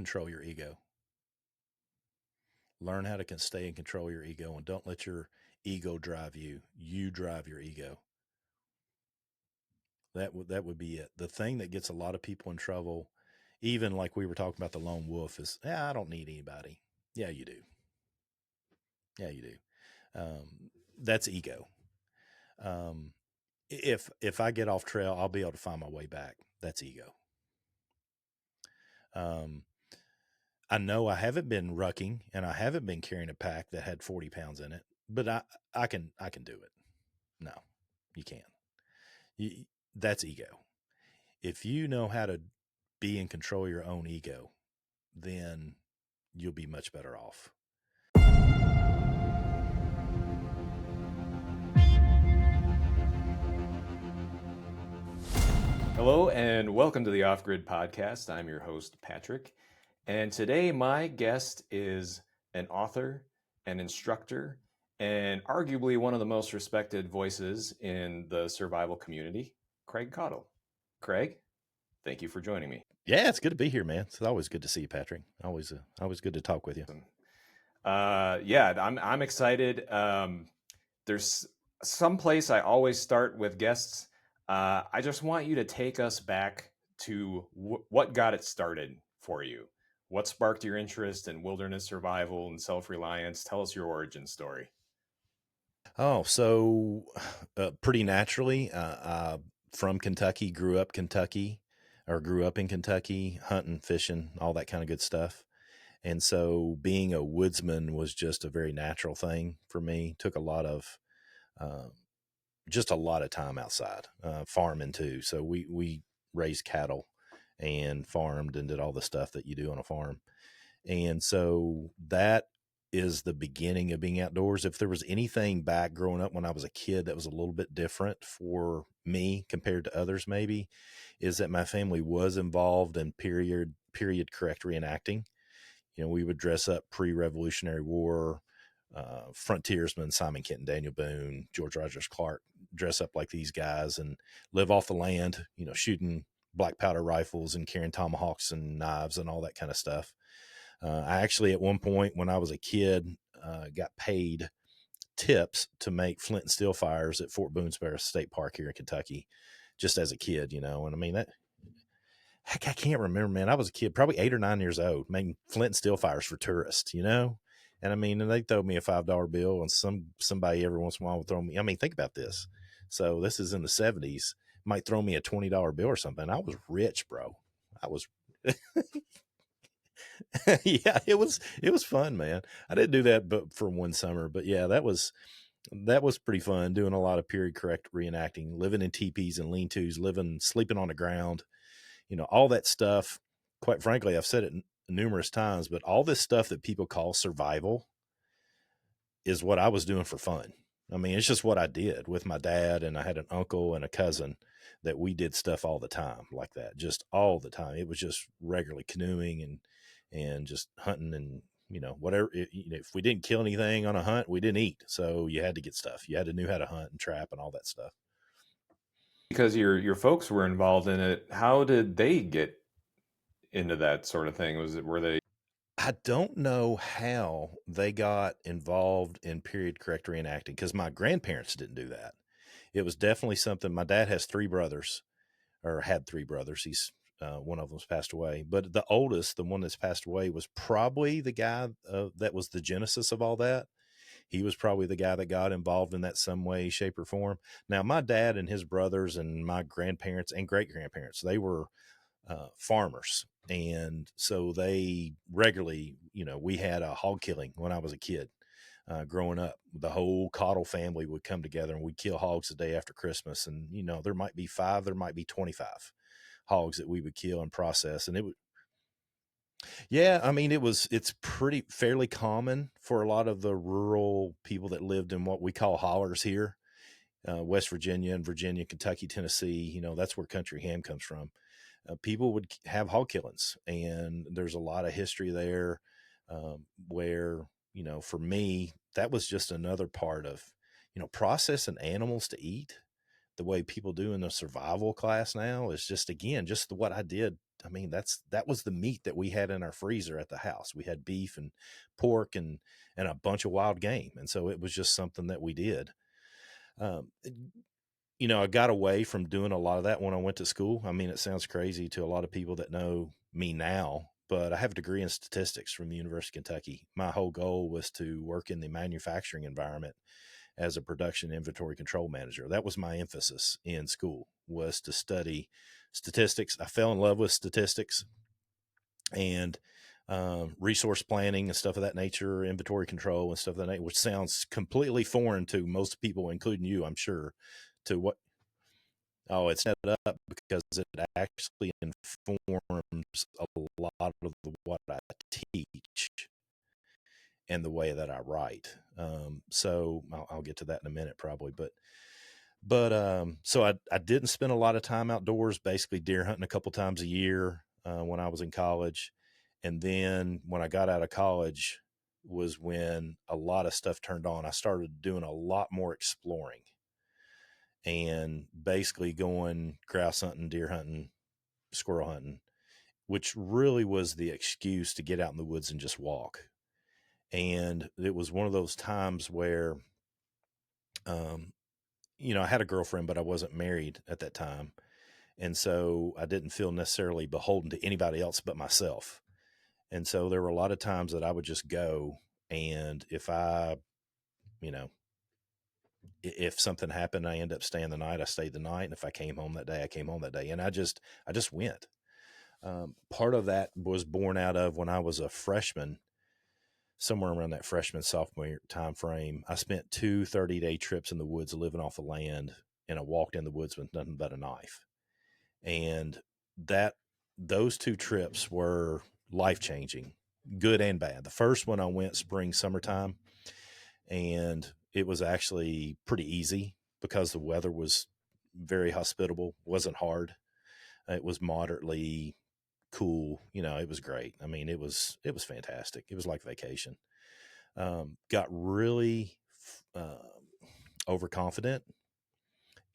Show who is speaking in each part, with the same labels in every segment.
Speaker 1: control your ego. Learn how to stay in control of your ego, and don't let your ego drive you. You drive your ego. That would be it. The thing that gets a lot of people in trouble, even like we were talking about the lone wolf, is, I don't need anybody. Yeah, you do. Yeah, you do. That's ego. If I get off trail, I'll be able to find my way back. That's ego. I know I haven't been rucking, and I haven't been carrying a pack that had 40 pounds in it, but I can do it. No, you can't. That's ego. If you know how to be in control of your own ego, then you'll be much better off.
Speaker 2: Hello and welcome to the OFFGRID Podcast. I'm your host, Patrick. And today my guest is an author, an instructor, and arguably one of the most respected voices in the survival community, Craig Caudill. Craig, thank you for joining me.
Speaker 1: Yeah, it's good to be here, man. It's always good to see you, Patrick. Always good to talk with you.
Speaker 2: I'm excited. There's some place I always start with guests. I just want you to take us back to what got it started for you. What sparked your interest in wilderness survival and self-reliance? Tell us your origin story.
Speaker 1: Oh, so pretty naturally, from Kentucky, grew up in Kentucky, hunting, fishing, all that kind of good stuff. And so being a woodsman was just a very natural thing for me. Took a lot of time outside, farming too. So we raised cattle and farmed and did all the stuff that you do on a farm. And so that is the beginning of being outdoors. If there was anything back growing up when I was a kid that was a little bit different for me compared to others, maybe, is that my family was involved in period correct reenacting. You know, we would dress up pre-Revolutionary War, frontiersmen, Simon Kenton, Daniel Boone, George Rogers Clark, dress up like these guys and live off the land, you know, shooting black powder rifles and carrying tomahawks and knives and all that kind of stuff. I actually, at one point when I was a kid, got paid tips to make flint and steel fires at Fort Boonesborough State Park here in Kentucky, just as a kid, you know. And I mean, heck, I can't remember, man. I was a kid, probably 8 or 9 years old, making flint and steel fires for tourists, you know. And I mean, and they throw me a $5 bill, and somebody every once in a while would throw me. I mean, think about this. So this is in the 70s. Might throw me a $20 bill or something. I was rich, bro. I was. Yeah, it was fun, man. I didn't do that but for one summer, but yeah, that was pretty fun, doing a lot of period correct reenacting, living in teepees and lean-tos, sleeping on the ground, you know, all that stuff. Quite frankly, I've said it numerous times, but all this stuff that people call survival is what I was doing for fun. I mean, it's just what I did with my dad, and I had an uncle and a cousin that we did stuff all the time like that, just all the time. It was just regularly canoeing and just hunting, and, you know, whatever, you know, if we didn't kill anything on a hunt, we didn't eat. So you had to get stuff. You had to know how to hunt and trap and all that stuff.
Speaker 2: Because your folks were involved in it, how did they get into that sort of thing? Were they?
Speaker 1: I don't know how they got involved in period correct reenacting, because my grandparents didn't do that. It was definitely something. My dad has 3 brothers, or had 3 brothers. He's one of them's passed away, but the oldest, the one that's passed away, was probably the guy that was the genesis of all that. He was probably the guy that got involved in that some way, shape, or form. Now, my dad and his brothers and my grandparents and great grandparents, they were farmers. And so they regularly, you know, we had a hog killing when I was a kid. Growing up, the whole Caudill family would come together and we'd kill hogs the day after Christmas. And, you know, there might be 5, there might be 25 hogs that we would kill and process. And it would, yeah, I mean, it's fairly common for a lot of the rural people that lived in what we call hollers here, West Virginia and Virginia, Kentucky, Tennessee. You know, that's where country ham comes from. People would have hog killings, and there's a lot of history there, where, you know, for me, that was just another part of, you know, processing animals to eat the way people do in the survival class now is just, again, just what I did I mean, that was the meat that we had in our freezer at the house. We had beef and pork and a bunch of wild game. And so it was just something that we did. Um, I got away from doing a lot of that when I went to school. I mean, it sounds crazy to a lot of people that know me now, but I have a degree in statistics from the University of Kentucky. My whole goal was to work in the manufacturing environment as a production inventory control manager. That was my emphasis in school, was to study statistics. I fell in love with statistics and resource planning and stuff of that nature, inventory control and stuff of that nature, which sounds completely foreign to most people, including you, I'm sure, to what. Oh, it's set up because it actually informs a lot of what I teach and the way that I write. So I'll get to that in a minute probably, but so I didn't spend a lot of time outdoors, basically deer hunting a couple times a year when I was in college. And then when I got out of college was when a lot of stuff turned on. I started doing a lot more exploring and basically going grouse hunting, deer hunting, squirrel hunting, which really was the excuse to get out in the woods and just walk. And it was one of those times where, I had a girlfriend, but I wasn't married at that time. And so I didn't feel necessarily beholden to anybody else but myself. And so there were a lot of times that I would just go. And you know, if something happened, I end up staying the night, I stayed the night. And if I came home that day, I came home that day. And I just went. Part of that was born out of when I was a freshman, somewhere around that freshman, sophomore time frame. I spent 2 30-day trips in the woods living off the land. And I walked in the woods with nothing but a knife. And those 2 trips were life-changing, good and bad. The first one I went spring, summertime, and it was actually pretty easy because the weather was very hospitable, wasn't hard. It was moderately cool. It was great. I mean, it was fantastic. It was like vacation. Got really overconfident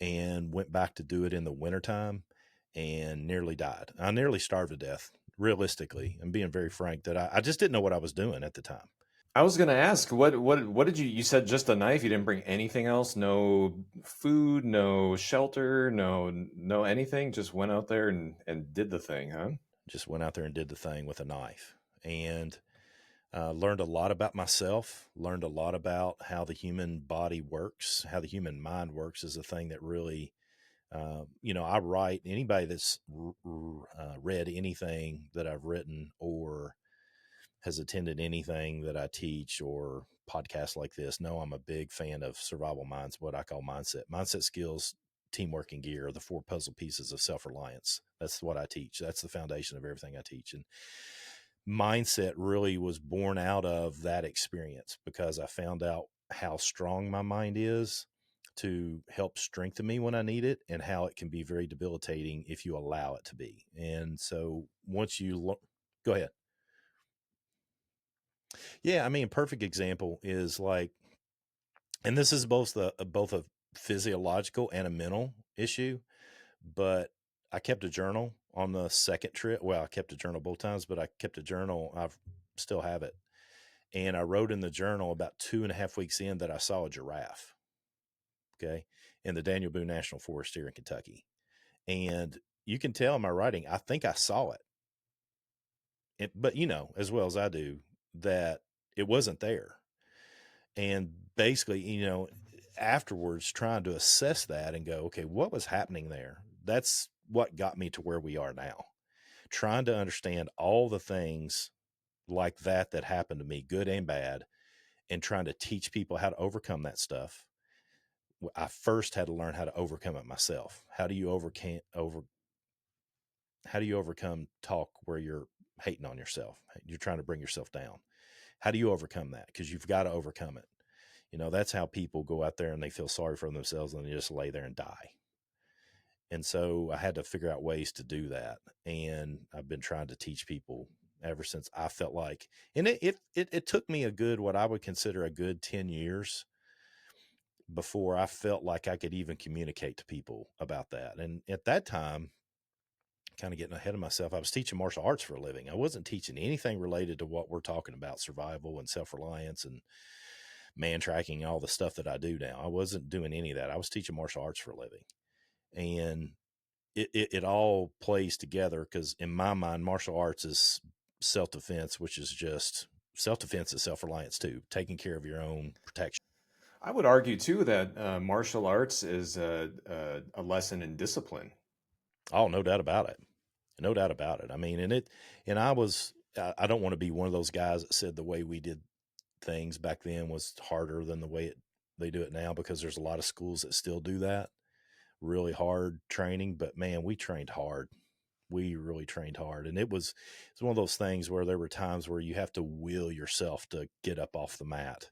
Speaker 1: and went back to do it in the wintertime and nearly died. I nearly starved to death, realistically. I'm being very frank that I just didn't know what I was doing at the time.
Speaker 2: I was gonna ask, what did you said just a knife, you didn't bring anything else? No food, no shelter, no anything, just went out there and did the thing, huh?
Speaker 1: Just went out there and did the thing with a knife and learned a lot about myself, learned a lot about how the human body works, how the human mind works is a thing that really, I write, anybody that's read anything that I've written or has attended anything that I teach or podcasts like this, know I'm a big fan of survival minds, what I call mindset skills, teamwork, and gear are the 4 puzzle pieces of self-reliance. That's what I teach. That's the foundation of everything I teach. And mindset really was born out of that experience because I found out how strong my mind is to help strengthen me when I need it and how it can be very debilitating if you allow it to be. And so once you go ahead. Yeah. I mean, a perfect example is like, and this is both a physiological and a mental issue, but I kept a journal on the second trip. Well, I kept a journal both times, but I kept a journal. I still have it. And I wrote in the journal about 2.5 weeks in that I saw a giraffe. Okay. In the Daniel Boone National Forest here in Kentucky. And you can tell in my writing, I think I saw it. But as well as I do, that it wasn't there. And basically, afterwards trying to assess that and go, okay, what was happening there? That's what got me to where we are now. Trying to understand all the things like that happened to me, good and bad, and trying to teach people how to overcome that stuff. I first had to learn how to overcome it myself. How do you overcome talk where you're hating on yourself? You're trying to bring yourself down. How do you overcome that? Because you've got to overcome it. That's how people go out there and they feel sorry for themselves and they just lay there and die. And so I had to figure out ways to do that. And I've been trying to teach people ever since. I felt like, and it took me what I would consider a good 10 years before I felt like I could even communicate to people about that. And at that time, kind of getting ahead of myself. I was teaching martial arts for a living. I wasn't teaching anything related to what we're talking about, survival and self-reliance and man tracking and all the stuff that I do now. I wasn't doing any of that. I was teaching martial arts for a living. And it all plays together, because in my mind, martial arts is self-defense, which is just self-defense is self-reliance too, taking care of your own protection.
Speaker 2: I would argue too that martial arts is a lesson in discipline.
Speaker 1: Oh, no doubt about it. No doubt about it. I mean, I don't want to be one of those guys that said the way we did things back then was harder than the way they do it now, because there's a lot of schools that still do that really hard training. But man, we trained hard. We really trained hard. And it's one of those things where there were times where you have to will yourself to get up off the mat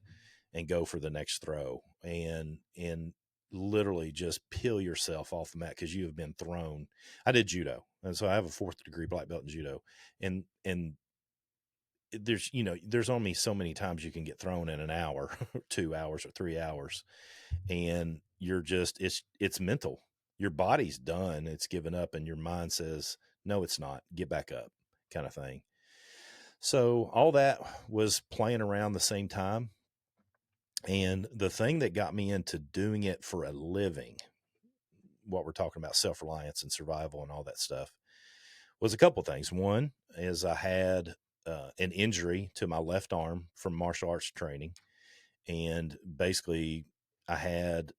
Speaker 1: and go for the next throw, and literally just peel yourself off the mat because you have been thrown. I did judo, and so I have a 4th degree black belt in judo, and there's only so many times you can get thrown in an hour, 2 hours, or 3 hours, and you're just it's mental. Your body's done, it's given up, and your mind says, no, it's not, get back up, kind of thing. So all that was playing around the same time. And the thing that got me into doing it for a living, what we're talking about, self-reliance and survival and all that stuff, was a couple things. One is I had an injury to my left arm from martial arts training. And basically I had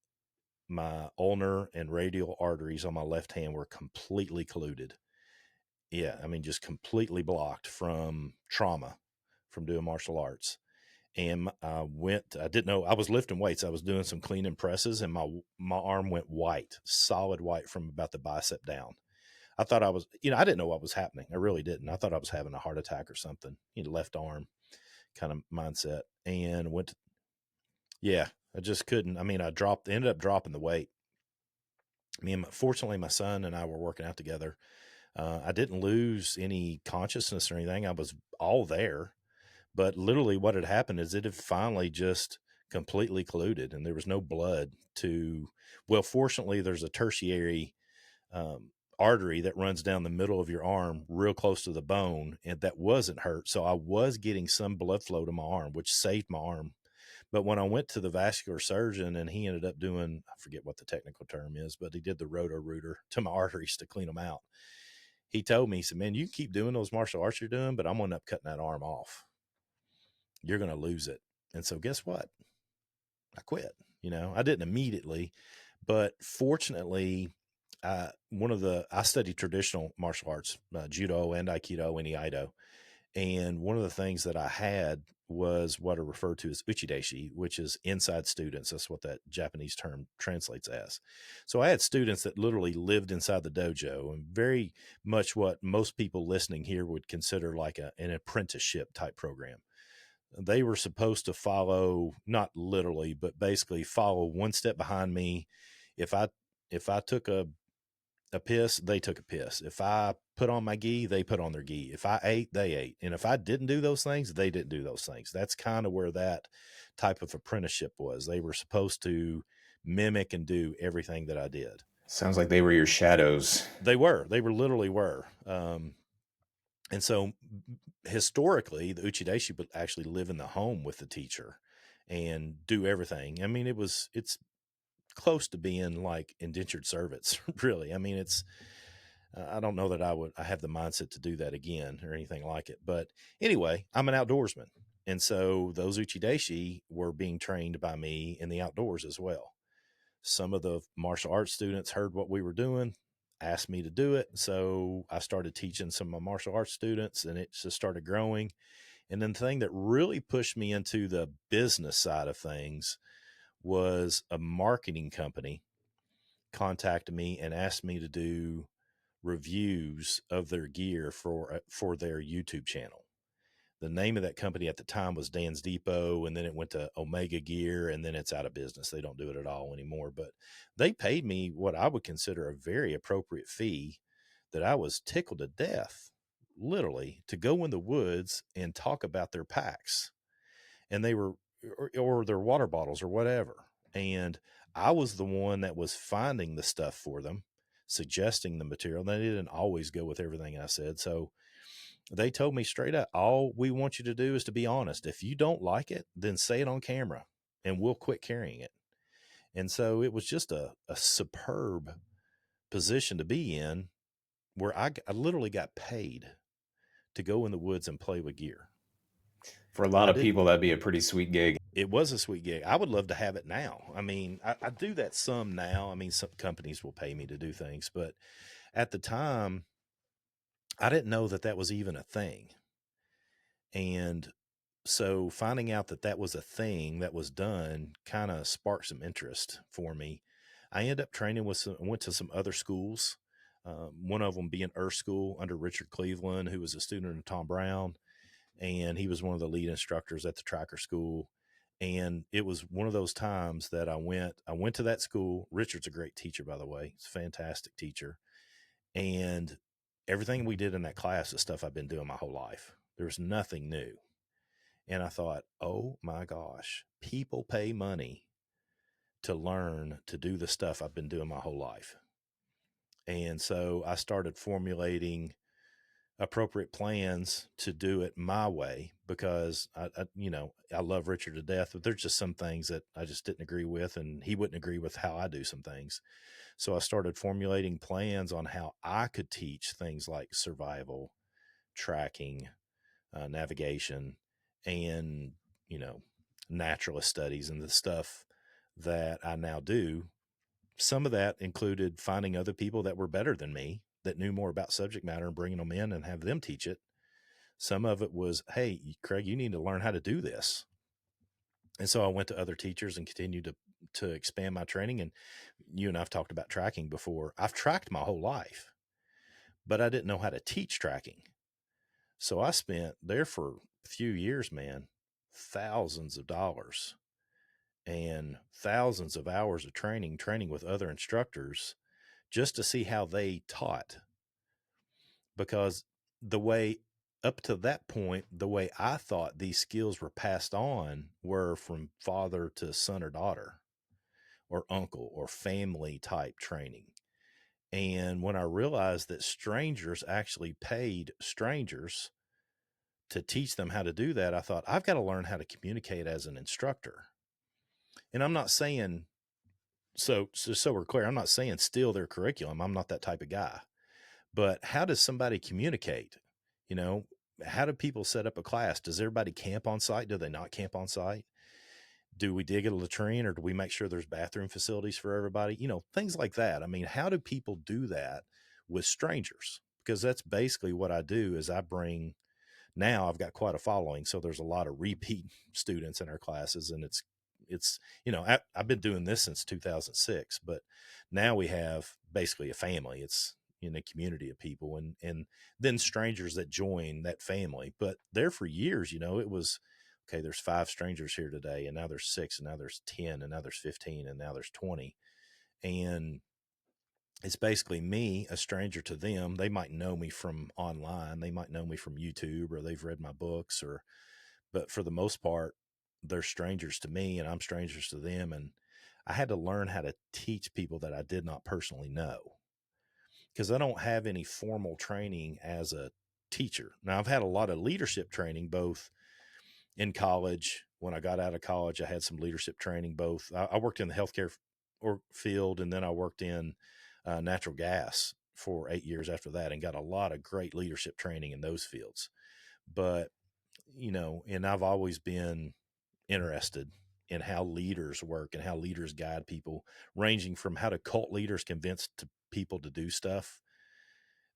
Speaker 1: my ulnar and radial arteries on my left hand were completely colluded. Yeah. I mean, just completely blocked from trauma from doing martial arts. And I didn't know, I was lifting weights. I was doing some clean and presses, and my arm went white, solid white from about the bicep down. I thought I was, I didn't know what was happening. I really didn't. I thought I was having a heart attack or something, left arm kind of mindset. And yeah, I just couldn't. I mean, ended up dropping the weight. Fortunately, my son and I were working out together. I didn't lose any consciousness or anything. I was all there. But literally what had happened is it had finally just completely colluded, and there was no blood fortunately, there's a tertiary artery that runs down the middle of your arm real close to the bone, and that wasn't hurt. So I was getting some blood flow to my arm, which saved my arm. But when I went to the vascular surgeon, and he ended up doing, I forget what the technical term is, but he did the roto-rooter to my arteries to clean them out. He told me, he said, man, you can keep doing those martial arts you're doing, but I'm going to end up cutting that arm off. You're going to lose it. And so guess what? I quit. I didn't immediately, but fortunately, I studied traditional martial arts, judo and aikido and iaido. And one of the things that I had was what are referred to as uchideshi, which is inside students. That's what that Japanese term translates as. So I had students that literally lived inside the dojo, and very much what most people listening here would consider like an apprenticeship type program. They were supposed to follow, not literally, but basically follow one step behind me. If I took a piss, they took a piss. If I put on my gi, they put on their gi. If I ate, they ate. And if I didn't do those things, they didn't do those things. That's kind of where that type of apprenticeship was. They were supposed to mimic and do everything that I did.
Speaker 2: Sounds like they were your shadows.
Speaker 1: They literally were. And so historically, the uchideshi would actually live in the home with the teacher and do everything. I mean, it's close to being like indentured servants, really. I mean, I don't know that I have the mindset to do that again or anything like it. But anyway, I'm an outdoorsman. And so those uchideshi were being trained by me in the outdoors as well. Some of the martial arts students heard what we were doing, asked me to do it. So I started teaching some of my martial arts students, and it just started growing. And then the thing that really pushed me into the business side of things was a marketing company contacted me and asked me to do reviews of their gear for their YouTube channel. The name of that company at the time was Dan's Depot, and then it went to Omega Gear, and then it's out of business. They don't do it at all anymore. But they paid me what I would consider a very appropriate fee that I was tickled to death, literally, to go in the woods and talk about their packs. And they were, or their water bottles or whatever. And I was the one that was finding the stuff for them. suggesting the material. They didn't always go with everything I said. So they told me straight up, all we want you to do is to be honest. If you don't like it, then say it on camera and we'll quit carrying it. And so it was just a superb position to be in, where I literally got paid to go in the woods and play with gear.
Speaker 2: For a lot
Speaker 1: I
Speaker 2: of
Speaker 1: didn't,
Speaker 2: people, that'd be a pretty sweet gig.
Speaker 1: it was a sweet gig. I would love to have it now. I mean, I do that some now. I mean, some companies will pay me to do things, but at the time, I didn't know that that was even a thing. And so finding out that that was a thing that was done kind of sparked some interest for me. I ended up training with went to some other schools. One of them being Earth School under Richard Cleveland, who was a student of Tom Brown, and he was one of the lead instructors at the Tracker School. And it was one of those times that I went to that school. Richard's a great teacher, by the way. He's a fantastic teacher. And everything we did in that class is stuff I've been doing my whole life. There was nothing new. And I thought, oh my gosh, people pay money to learn to do the stuff I've been doing my whole life. And so I started formulating appropriate plans to do it my way, because I love Richard to death, but there's just some things that I just didn't agree with, and he wouldn't agree with how I do some things. So I started formulating plans on how I could teach things like survival, tracking, navigation, and, naturalist studies and the stuff that I now do. Some of that included finding other people that were better than me, that knew more about subject matter, and bringing them in and have them teach it. Some of it was, hey, Craig, you need to learn how to do this. And so I went to other teachers and continued to expand my training. And you and I've talked about tracking before. I've tracked my whole life, but I didn't know how to teach tracking. So I spent there for a few years, man, thousands of dollars and thousands of hours of training with other instructors just to see how they taught. Because the way up to that point, the way I thought these skills were passed on were from father to son or daughter or uncle or family type training. And when I realized that strangers actually paid strangers to teach them how to do that, I thought, I've got to learn how to communicate as an instructor. And I'm not saying, so we're clear, I'm not saying steal their curriculum. I'm not that type of guy. But how does somebody communicate? How do people set up a class? Does everybody camp on site? Do they not camp on site? Do we dig a latrine, or do we make sure there's bathroom facilities for everybody? Things like that. I mean, how do people do that with strangers? Because that's basically what I do. Is now I've got quite a following. So there's a lot of repeat students in our classes, and I've been doing this since 2006, but now we have basically a family. It's in a community of people, and then strangers that join that family. But there for years, it was, okay, there's 5 strangers here today, and now there's 6, and now there's 10, and now there's 15, and now there's 20. And it's basically me, a stranger to them. They might know me from online. They might know me from YouTube, or they've read my books, but for the most part, they're strangers to me and I'm strangers to them. And I had to learn how to teach people that I did not personally know, because I don't have any formal training as a teacher. Now, I've had a lot of leadership training, both in college. When I got out of college, I had some leadership training, both. I worked in the healthcare field, and then I worked in natural gas for 8 years after that, and got a lot of great leadership training in those fields. But, and I've always been interested in how leaders work and how leaders guide people, ranging from how do cult leaders convince people to do stuff.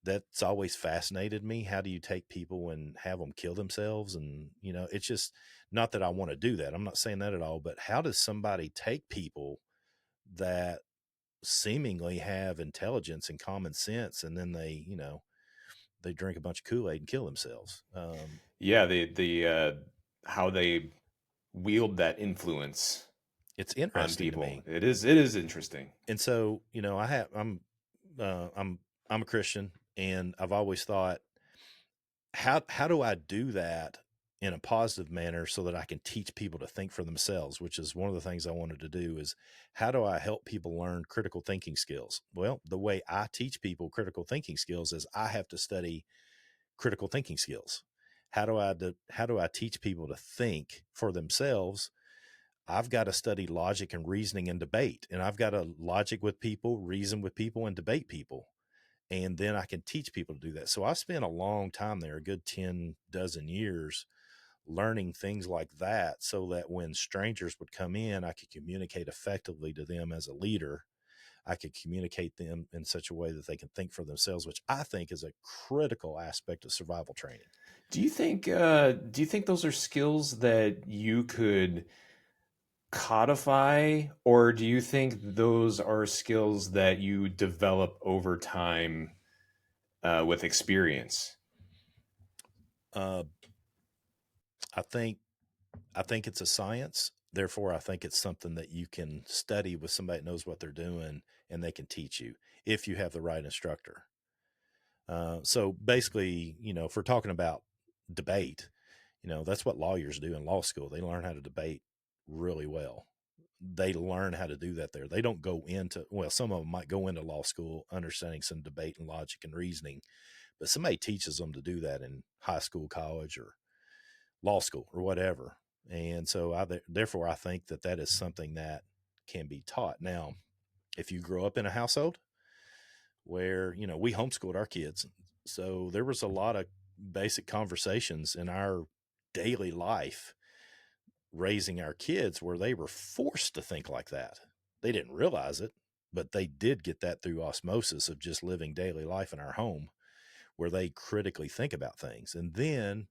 Speaker 1: That's always fascinated me. How do you take people and have them kill themselves? And, it's just not that I want to do that. I'm not saying that at all, but how does somebody take people that seemingly have intelligence and common sense, and then they drink a bunch of Kool-Aid and kill themselves?
Speaker 2: Yeah, the how they wield that influence
Speaker 1: It's
Speaker 2: on
Speaker 1: interesting to
Speaker 2: people.
Speaker 1: me.
Speaker 2: It is interesting.
Speaker 1: And so, I'm a Christian, and I've always thought, how do I do that in a positive manner so that I can teach people to think for themselves, which is one of the things I wanted to do. Is how do I help people learn critical thinking skills? Well, the way I teach people critical thinking skills is I have to study critical thinking skills. How do I teach people to think for themselves? I've got to study logic and reasoning and debate, and I've got to logic with people, reason with people, and debate people. And then I can teach people to do that. So I spent a long time there, a good 10 dozen years, learning things like that so that when strangers would come in, I could communicate effectively to them as a leader. I could communicate them in such a way that they can think for themselves, which I think is a critical aspect of survival training.
Speaker 2: Do you think those are skills that you could codify, or do you think those are skills that you develop over time with experience?
Speaker 1: Uh, I think it's a science. Therefore, I think it's something that you can study with somebody that knows what they're doing, and they can teach you if you have the right instructor. So basically, if we're talking about debate, that's what lawyers do in law school. They learn how to debate really well. They learn how to do that there. They don't go into, well, some of them might go into law school understanding some debate and logic and reasoning, but somebody teaches them to do that in high school, college, or law school or whatever. And so therefore I think that is something that can be taught. Now, if you grow up in a household where, we homeschooled our kids, so there was a lot of basic conversations in our daily life raising our kids where they were forced to think like that. They didn't realize it, but they did get that through osmosis of just living daily life in our home, where they critically think about things. And then,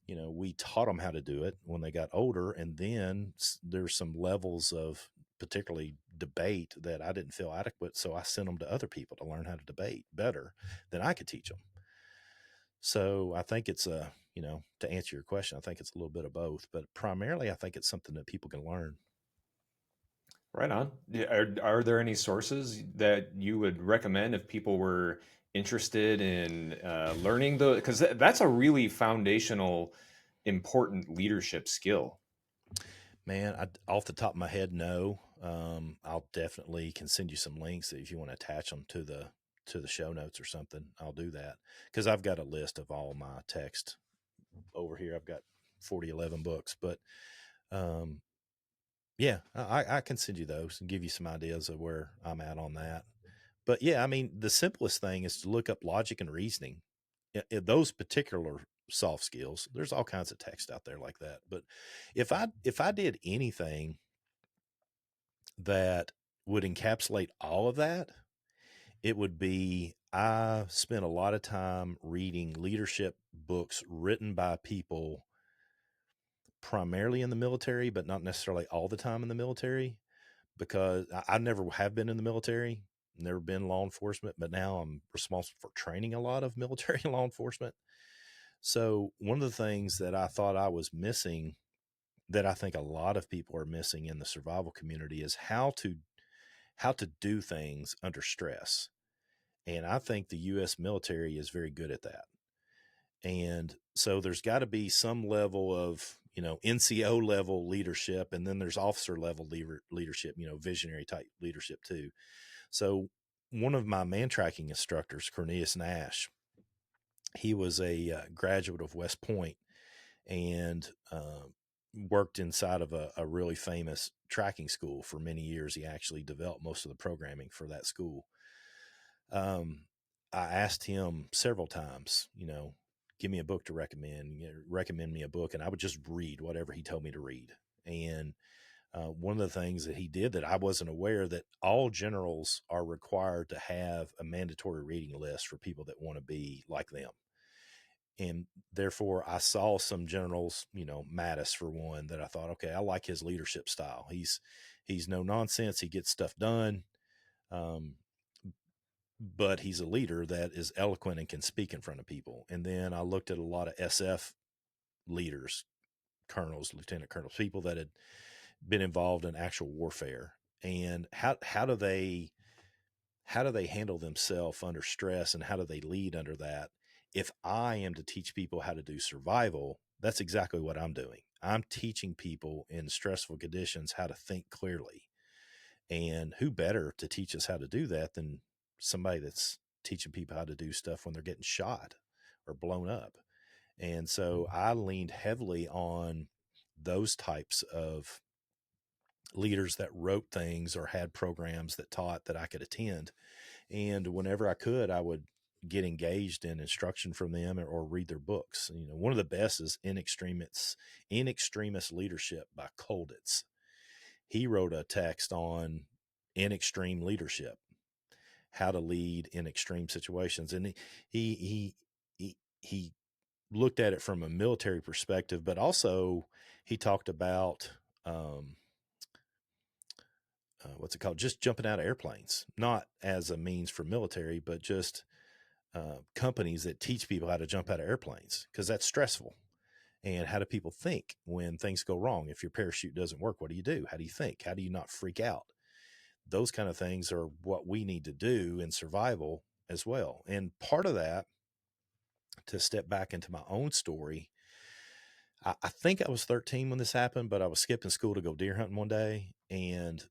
Speaker 1: we taught them how to do it when they got older. And then there's some levels of particularly debate that I didn't feel adequate. So I sent them to other people to learn how to debate better than I could teach them. So I think it's to answer your question, I think it's a little bit of both, but primarily I think it's something that people can learn.
Speaker 2: Right on. Are there any sources that you would recommend if people were interested in learning the? Because that's a really foundational, important leadership skill.
Speaker 1: Man, off the top of my head, no. I'll definitely can send you some links if you want to attach them to the show notes or something. I'll do that because I've got a list of all my text over here. I've got 11 books, but yeah, I can send you those and give you some ideas of where I'm at on that. But yeah, I mean, the simplest thing is to look up logic and reasoning. Those particular soft skills, there's all kinds of text out there like that. But if I did anything that would encapsulate all of that, it would be I spent a lot of time reading leadership books written by people primarily in the military, but not necessarily all the time in the military, because I never have been in the military, never been law enforcement, but now I'm responsible for training a lot of military law enforcement. So one of the things that I thought I was missing, that I think a lot of people are missing in the survival community, is how to do things under stress. And I think the U.S. military is very good at that. And so there's got to be some level of, NCO level leadership, and then there's officer level leadership, visionary type leadership too. So one of my man tracking instructors, Cornelius Nash, he was a graduate of West Point and worked inside of a really famous tracking school for many years. He actually developed most of the programming for that school. I asked him several times, give me a book to recommend me a book. And I would just read whatever he told me to read. And one of the things that he did that I wasn't aware, that all generals are required to have a mandatory reading list for people that want to be like them. And therefore I saw some generals, Mattis for one, that I thought, okay, I like his leadership style. He's no nonsense. He gets stuff done. But he's a leader that is eloquent and can speak in front of people. And then I looked at a lot of SF leaders, colonels, lieutenant colonels, people that had been involved in actual warfare, and how do they handle themselves under stress, and how do they lead under that? If I am to teach people how to do survival, That's exactly what I'm doing. I'm teaching people in stressful conditions how to think clearly. And who better to teach us how to do that than somebody that's teaching people how to do stuff when they're getting shot or blown up? And so I leaned heavily on those types of leaders that wrote things or had programs that taught that I could attend. And whenever I could, I would get engaged in instruction from them or read their books. One of the best is In Extremis Leadership by Caudill. He wrote a text on in extreme leadership, how to lead in extreme situations. And he looked at it from a military perspective, but also he talked about, what's it called? Just jumping out of airplanes, not as a means for military, but just companies that teach people how to jump out of airplanes, because that's stressful. And how do people think when things go wrong? If your parachute doesn't work, what do you do? How do you think? How do you not freak out? Those kind of things are what we need to do in survival as well. And part of that, to step back into my own story, I think I was 13 when this happened, but I was skipping school to go deer hunting one day and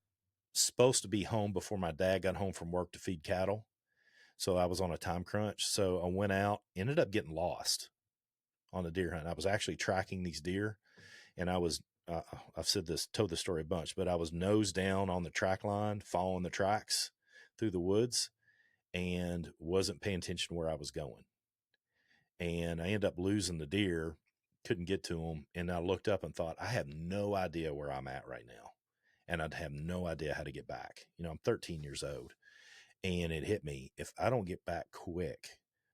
Speaker 1: supposed to be home before my dad got home from work to feed cattle. So I was on a time crunch. So I went out, ended up getting lost on a deer hunt. I was actually tracking these deer, and I was, I've told this story a bunch, but I was nose down on the track line, following the tracks through the woods, and wasn't paying attention to where I was going. And I ended up losing the deer, couldn't get to them. And I looked up and thought, I have no idea where I'm at right now. And I'd have no idea how to get back. I'm 13 years old. And it hit me, if I don't get back quick,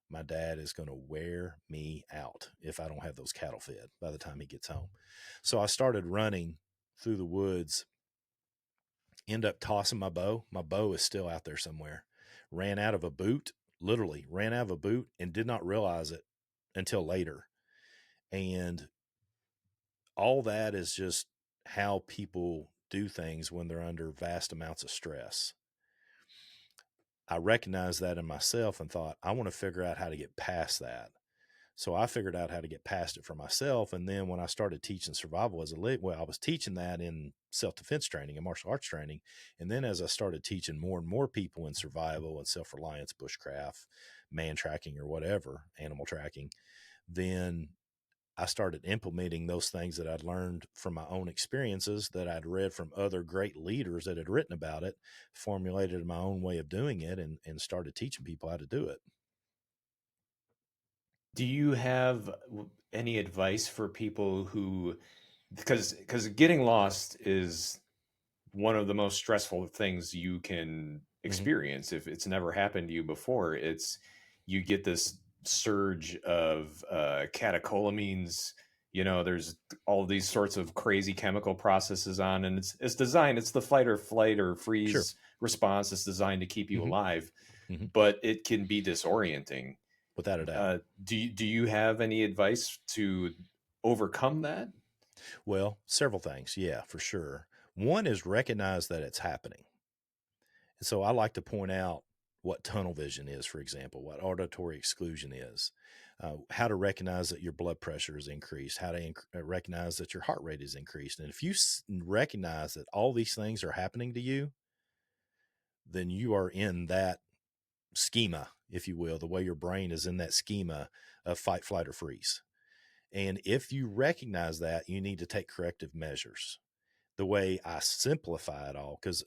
Speaker 1: my dad is going to wear me out if I don't have those cattle fed by the time he gets home. So I started running through the woods, end up tossing my bow. My bow is still out there somewhere. Ran out of a boot, literally ran out of a boot, and did not realize it until later. And all that is just how people do things when they're under vast amounts of stress. I recognized that in myself and thought, I want to figure out how to get past that. So I figured out how to get past it for myself. And then when I started teaching survival as a I was teaching that in self-defense training and martial arts training. And then as I started teaching more and more people in survival and self-reliance, bushcraft, man tracking or whatever, animal tracking, then I started implementing those things that I'd learned from my own experiences, that I'd read from other great leaders that had written about it, formulated my own way of doing it, and started teaching people how to do it.
Speaker 2: Do you have any advice for people who, because getting lost is one of the most stressful things you can
Speaker 1: Mm-hmm.
Speaker 2: experience. If it's never happened to you before, you get this surge of catecholamines. There's all these sorts of crazy chemical processes on, and it's designed. It's the fight or flight or
Speaker 1: Sure.
Speaker 2: freeze response. It's designed to keep you
Speaker 1: Mm-hmm.
Speaker 2: alive,
Speaker 1: Mm-hmm.
Speaker 2: but it can be disorienting.
Speaker 1: Without a doubt.
Speaker 2: Do you have any advice to overcome that?
Speaker 1: Well, several things. Yeah, for sure. One is recognize that it's happening. And so I like to point out what tunnel vision is, for example, what auditory exclusion is, how to recognize that your blood pressure is increased, how to recognize that your heart rate is increased. And if you recognize that all these things are happening to you, then you are in that schema, if you will, the way your brain is in that schema of fight, flight, or freeze. And if you recognize that, you need to take corrective measures. The way I simplify it all, because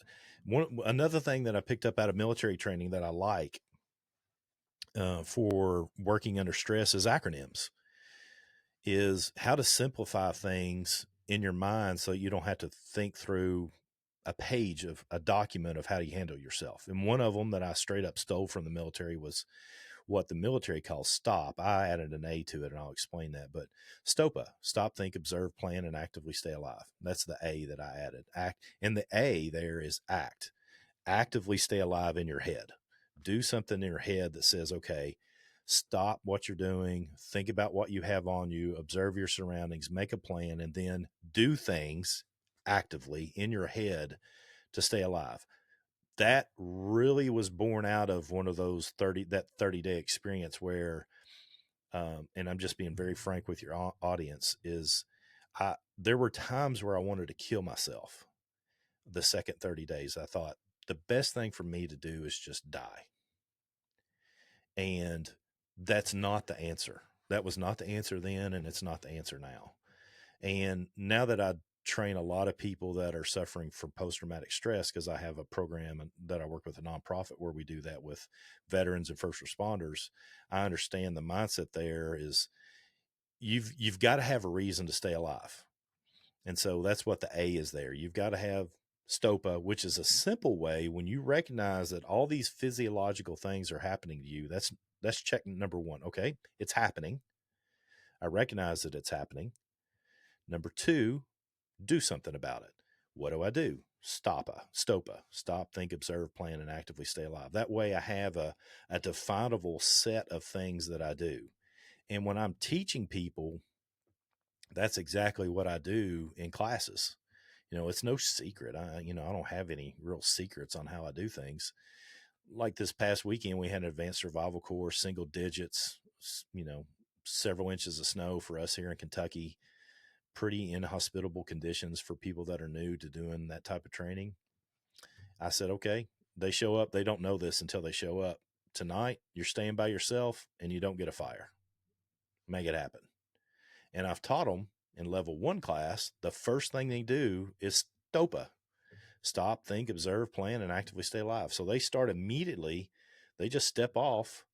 Speaker 1: another thing that I picked up out of military training that I like for working under stress is acronyms, is how to simplify things in your mind so you don't have to think through a page of a document of how you handle yourself. And one of them that I straight up stole from the military was what the military calls STOP. I added an A to it, and I'll explain that. But STOPA, stop, think, observe, plan, and actively stay alive. That's the A that I added. Act, and the A there is act. Actively stay alive in your head. Do something in your head that says, okay, stop what you're doing, think about what you have on you, observe your surroundings, make a plan, and then do things actively in your head to stay alive. That really was born out of one of those 30-day experience where and I'm just being very frank with your audience, is there were times where I wanted to kill myself. The second 30 days, I thought the best thing for me to do is just die. And that's not the answer. That was not the answer then, and it's not the answer now. And now that I train a lot of people that are suffering from post-traumatic stress, because I have a program that I work with, a nonprofit, where we do that with veterans and first responders, I understand the mindset there is you've got to have a reason to stay alive. And so that's what the A is there. You've got to have STOPA, which is a simple way when you recognize that all these physiological things are happening to you. That's check number one. Okay, it's happening. I recognize that it's happening. Number two, do something about it. What do I do? STOPA, stop, think, observe, plan, and actively stay alive. That way I have a definable set of things that I do. And when I'm teaching people, that's exactly what I do in classes. It's no secret. I don't have any real secrets on how I do things. Like this past weekend, we had an advanced survival course, single digits, several inches of snow for us here in Kentucky, pretty inhospitable conditions for people that are new to doing that type of training. I said, okay, they show up. They don't know this until they show up. Tonight, you're staying by yourself and you don't get a fire. Make it happen. And I've taught them in level 1 class, the first thing they do is STOPA. Stop, think, observe, plan, and actively stay alive. So they start immediately. They just step off.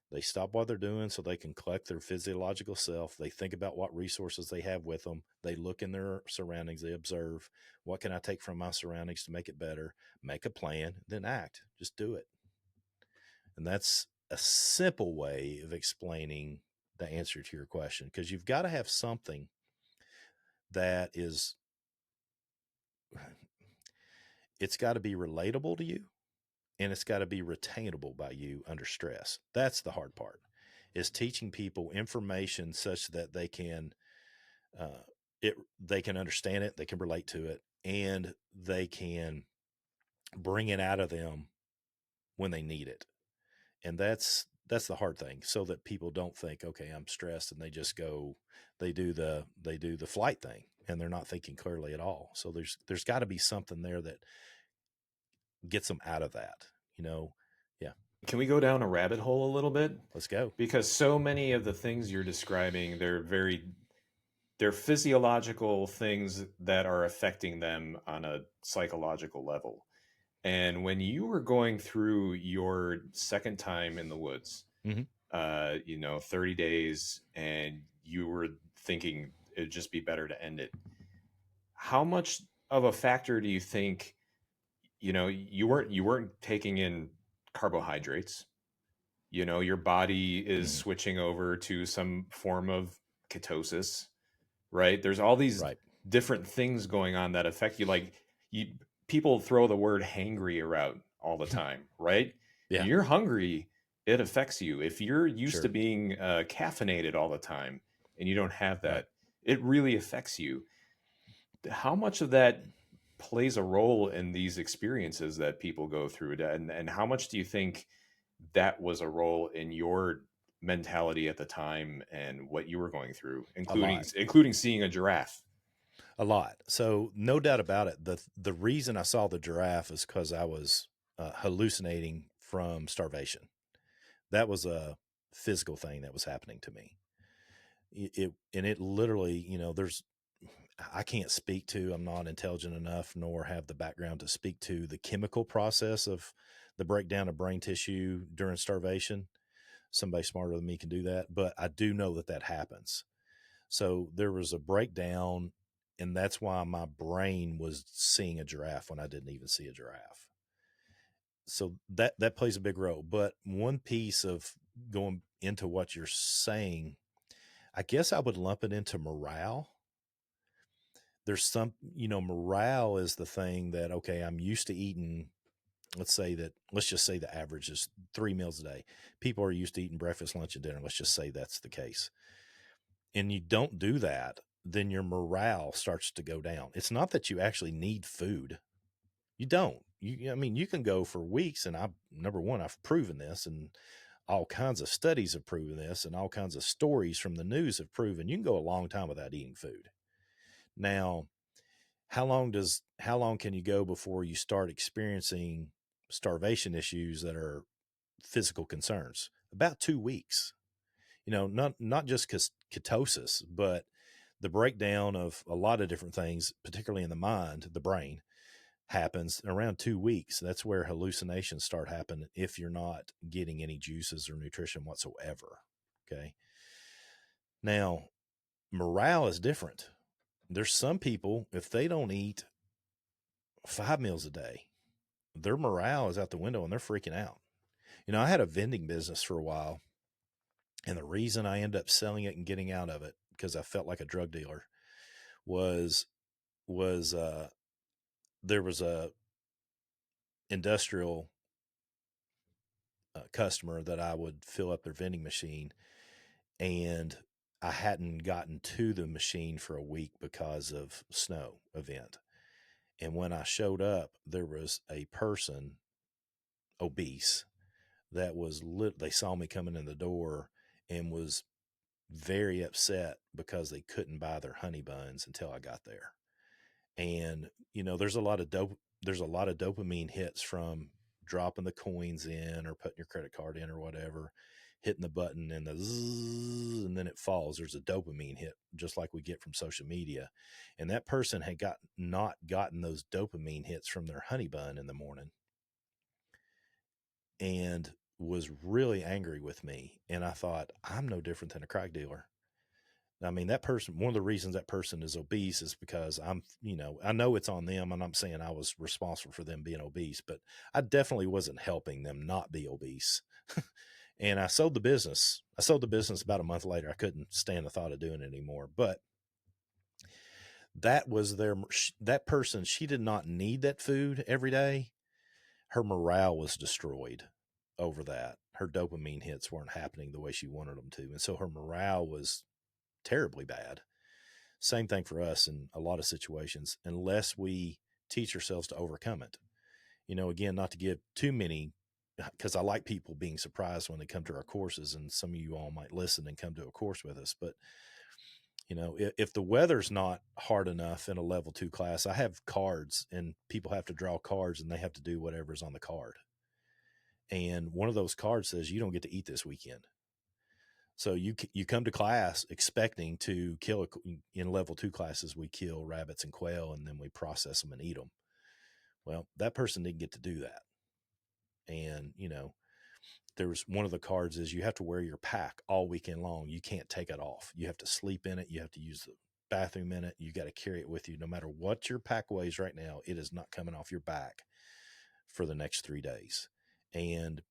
Speaker 1: They stop what they're doing so they can collect their physiological self. They think about what resources they have with them. They look in their surroundings. They observe, what can I take from my surroundings to make it better? Make a plan, then act. Just do it. And that's a simple way of explaining the answer to your question, because you've got to have something that is, it's got to be relatable to you, and it's got to be retainable by you under stress. That's the hard part, is teaching people information such that they can they can understand it, they can relate to it, and they can bring it out of them when they need it. And that's the hard thing, so that people don't think, okay, I'm stressed, and they just go, they do the flight thing, and they're not thinking clearly at all. So there's got to be something there that gets them out of that, yeah.
Speaker 2: Can we go down a rabbit hole a little bit?
Speaker 1: Let's go.
Speaker 2: Because so many of the things you're describing, they're physiological things that are affecting them on a psychological level. And when you were going through your second time in the woods,
Speaker 1: Mm-hmm.
Speaker 2: 30 days, and you were thinking it'd just be better to end it, how much of a factor do you think, you weren't taking in carbohydrates? Your body is switching over to some form of ketosis, right? There's all these
Speaker 1: Right.
Speaker 2: different things going on that affect you. Like, people throw the word hangry around all the time, right?
Speaker 1: Yeah.
Speaker 2: You're hungry, it affects you. If you're used to
Speaker 1: Sure.
Speaker 2: being caffeinated all the time and you don't have
Speaker 1: Right.
Speaker 2: that, it really affects you. How much of that plays a role in these experiences that people go through, and how much do you think that was a role in your mentality at the time and what you were going through,
Speaker 1: A
Speaker 2: including
Speaker 1: lot.
Speaker 2: seeing a giraffe?
Speaker 1: A lot. So no doubt about it. The reason I saw the giraffe is because I was hallucinating from starvation. That was a physical thing that was happening to me. It literally, I can't speak to, I'm not intelligent enough nor have the background to speak to the chemical process of the breakdown of brain tissue during starvation. Somebody smarter than me can do that, but I do know that happens. So there was a breakdown, and that's why my brain was seeing a giraffe when I didn't even see a giraffe. So that plays a big role. But one piece of going into what you're saying, I guess I would lump it into morale. There's some, morale is the thing that, okay, I'm used to eating. Let's just say the average is 3 meals a day. People are used to eating breakfast, lunch, and dinner. Let's just say that's the case. And you don't do that, then your morale starts to go down. It's not that you actually need food. You don't. You can go for weeks, and number one, I've proven this, and all kinds of studies have proven this, and all kinds of stories from the news have proven you can go a long time without eating food. Now, how long can you go before you start experiencing starvation issues that are physical concerns? About 2 weeks. Not just ketosis, but the breakdown of a lot of different things, particularly in the mind, the brain, happens around 2 weeks. That's where hallucinations start happening if you're not getting any juices or nutrition whatsoever. Okay. Now, morale is different. There's some people, if they don't eat 5 meals a day, their morale is out the window and they're freaking out. I had a vending business for a while, and the reason I ended up selling it and getting out of it, because I felt like a drug dealer, was there was a industrial customer that I would fill up their vending machine, and I hadn't gotten to the machine for a week because of snow event. And when I showed up, there was a person, obese, that was they saw me coming in the door and was very upset because they couldn't buy their honey buns until I got there. And there's a lot of dopamine hits from dropping the coins in or putting your credit card in or whatever, hitting the button and the zzz, and then it falls. There's a dopamine hit, just like we get from social media. And that person had not gotten those dopamine hits from their honey bun in the morning, and was really angry with me. And I thought, I'm no different than a crack dealer. I mean, that person, one of the reasons that person is obese is because I know it's on them, and I'm saying I was responsible for them being obese, but I definitely wasn't helping them not be obese. And I sold the business. About a month later. I couldn't stand the thought of doing it anymore. But that was that person, she did not need that food every day. Her morale was destroyed over that. Her dopamine hits weren't happening the way she wanted them to. And so her morale was terribly bad. Same thing for us in a lot of situations, unless we teach ourselves to overcome it. Again, not to give too many, because I like people being surprised when they come to our courses, and some of you all might listen and come to a course with us. But, if the weather's not hard enough in a level 2 class, I have cards, and people have to draw cards, and they have to do whatever's on the card. And one of those cards says, you don't get to eat this weekend. So you come to class expecting to kill in level 2 classes, we kill rabbits and quail, and then we process them and eat them. Well, that person didn't get to do that. And, there was one of the cards is you have to wear your pack all weekend long. You can't take it off. You have to sleep in it. You have to use the bathroom in it. You got to carry it with you. No matter what your pack weighs right now, it is not coming off your back for the next 3 days. And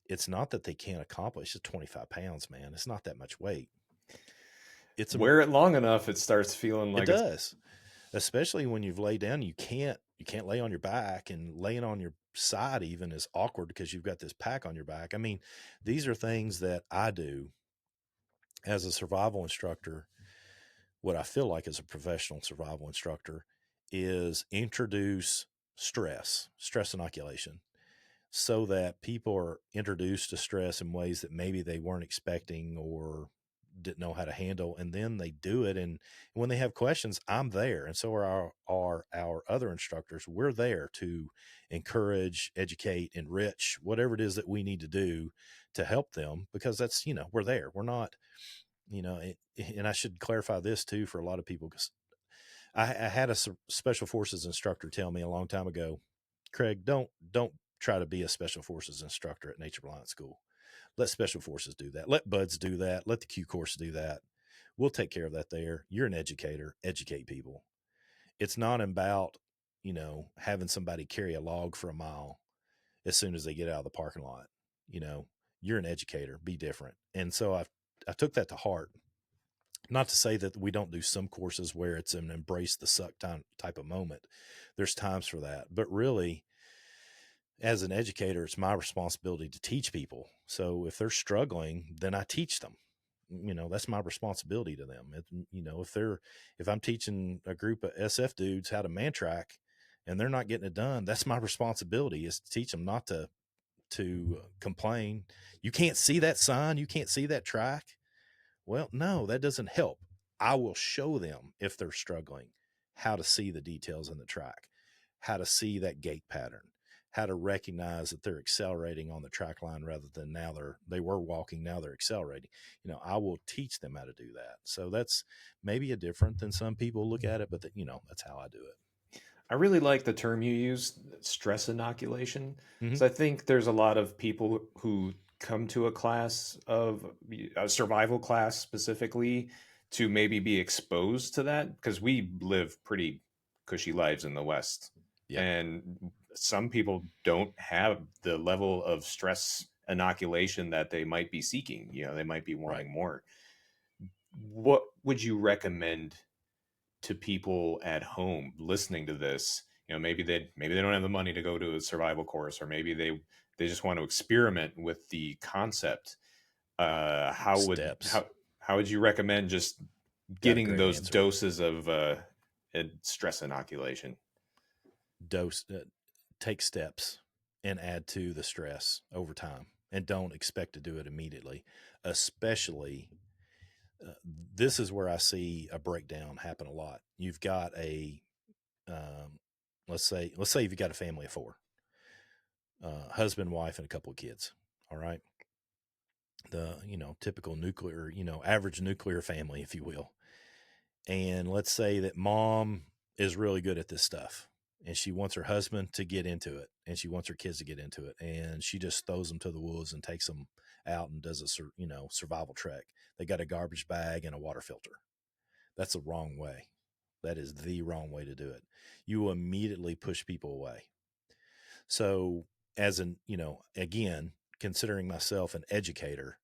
Speaker 1: it's not that they can't accomplish. It's 25 pounds, man. It's not that much weight.
Speaker 2: Wear it long enough, it starts feeling like
Speaker 1: it does. Especially when you've laid down, you can't lay on your back, and laying on your side even is awkward because you've got this pack on your back. I mean, these are things that I do as a survival instructor. What I feel like as a professional survival instructor is introduce stress inoculation, so that people are introduced to stress in ways that maybe they weren't expecting or didn't know how to handle, and then they do it. And when they have questions, I'm there. And so are our other instructors. We're there to encourage, educate, enrich, whatever it is that we need to do to help them, because that's, we're there. We're not, and I should clarify this too, for a lot of people, because I had a special forces instructor tell me a long time ago, Craig, don't try to be a special forces instructor at Nature Reliance School. Let special forces do that. Let buds do that. Let the Q course do that. We'll take care of that there. You're an educator. Educate people. It's not about, having somebody carry a log for a mile as soon as they get out of the parking lot. You're an educator. Be different. And so I took that to heart. Not to say that we don't do some courses where it's an embrace the suck type of moment. There's times for that. But really, as an educator, it's my responsibility to teach people. So if they're struggling, then I teach them. That's my responsibility to them. If I'm teaching a group of SF dudes how to man track and they're not getting it done, that's my responsibility, is to teach them not to to complain. You can't see that sign. You can't see that track. Well, no, that doesn't help. I will show them, if they're struggling, how to see the details in the track, how to see that gait pattern, how to recognize that they're accelerating on the track line rather than now they were walking, now they're accelerating. I will teach them how to do that. So that's maybe a different than some people look at it, but that's how I do it.
Speaker 2: I really like the term you use, stress inoculation.
Speaker 1: Mm-hmm.
Speaker 2: So I think there's a lot of people who come to a class of a survival class specifically to maybe be exposed to that, because we live pretty cushy lives in the West.
Speaker 1: Yep.
Speaker 2: And some people don't have the level of stress inoculation that they might be seeking. They might be wanting more. What would you recommend to people at home listening to this? Maybe they don't have the money to go to a survival course, or maybe they just want to experiment with the concept.
Speaker 1: Steps.
Speaker 2: How would you recommend just
Speaker 1: Got a
Speaker 2: getting
Speaker 1: great
Speaker 2: those
Speaker 1: answer.
Speaker 2: doses of stress inoculation?
Speaker 1: Take steps and add to the stress over time, and don't expect to do it immediately. Especially, this is where I see a breakdown happen a lot. You've got let's say you've got a family of 4, husband, wife, and a couple of kids. All right. The, typical nuclear, average nuclear family, if you will. And let's say that mom is really good at this stuff, and she wants her husband to get into it, and she wants her kids to get into it, and she just throws them to the woods and takes them out and does a survival trek. They got a garbage bag and a water filter. That's the wrong way. That is the wrong way to do it. You will immediately push people away. So, again, considering myself an educator,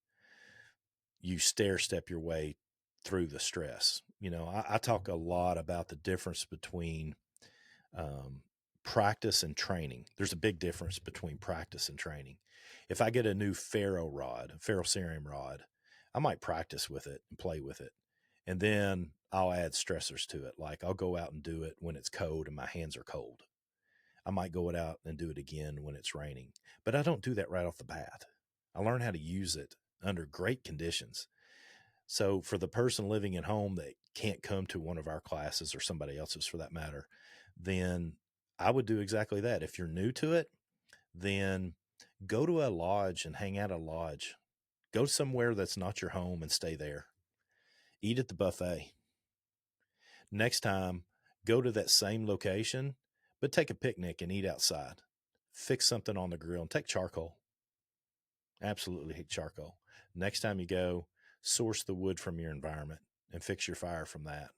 Speaker 1: you stair step your way through the stress. I talk a lot about the difference between practice and training. There's a big difference between practice and training. If I get a new ferrocerium rod, I might practice with it and play with it. And then I'll add stressors to it. Like I'll go out and do it when it's cold and my hands are cold. I might go out and do it again when it's raining, but I don't do that right off the bat. I learn how to use it under great conditions. So for the person living at home that can't come to one of our classes, or somebody else's for that matter, then I would do exactly that. If you're new to it, then go to a lodge and hang out at a lodge. Go somewhere that's not your home and stay there. Eat at the buffet. Next time, go to that same location, but take a picnic and eat outside. Fix something on the grill and take charcoal. Absolutely take charcoal. Next time you go, source the wood from your environment and fix your fire from that.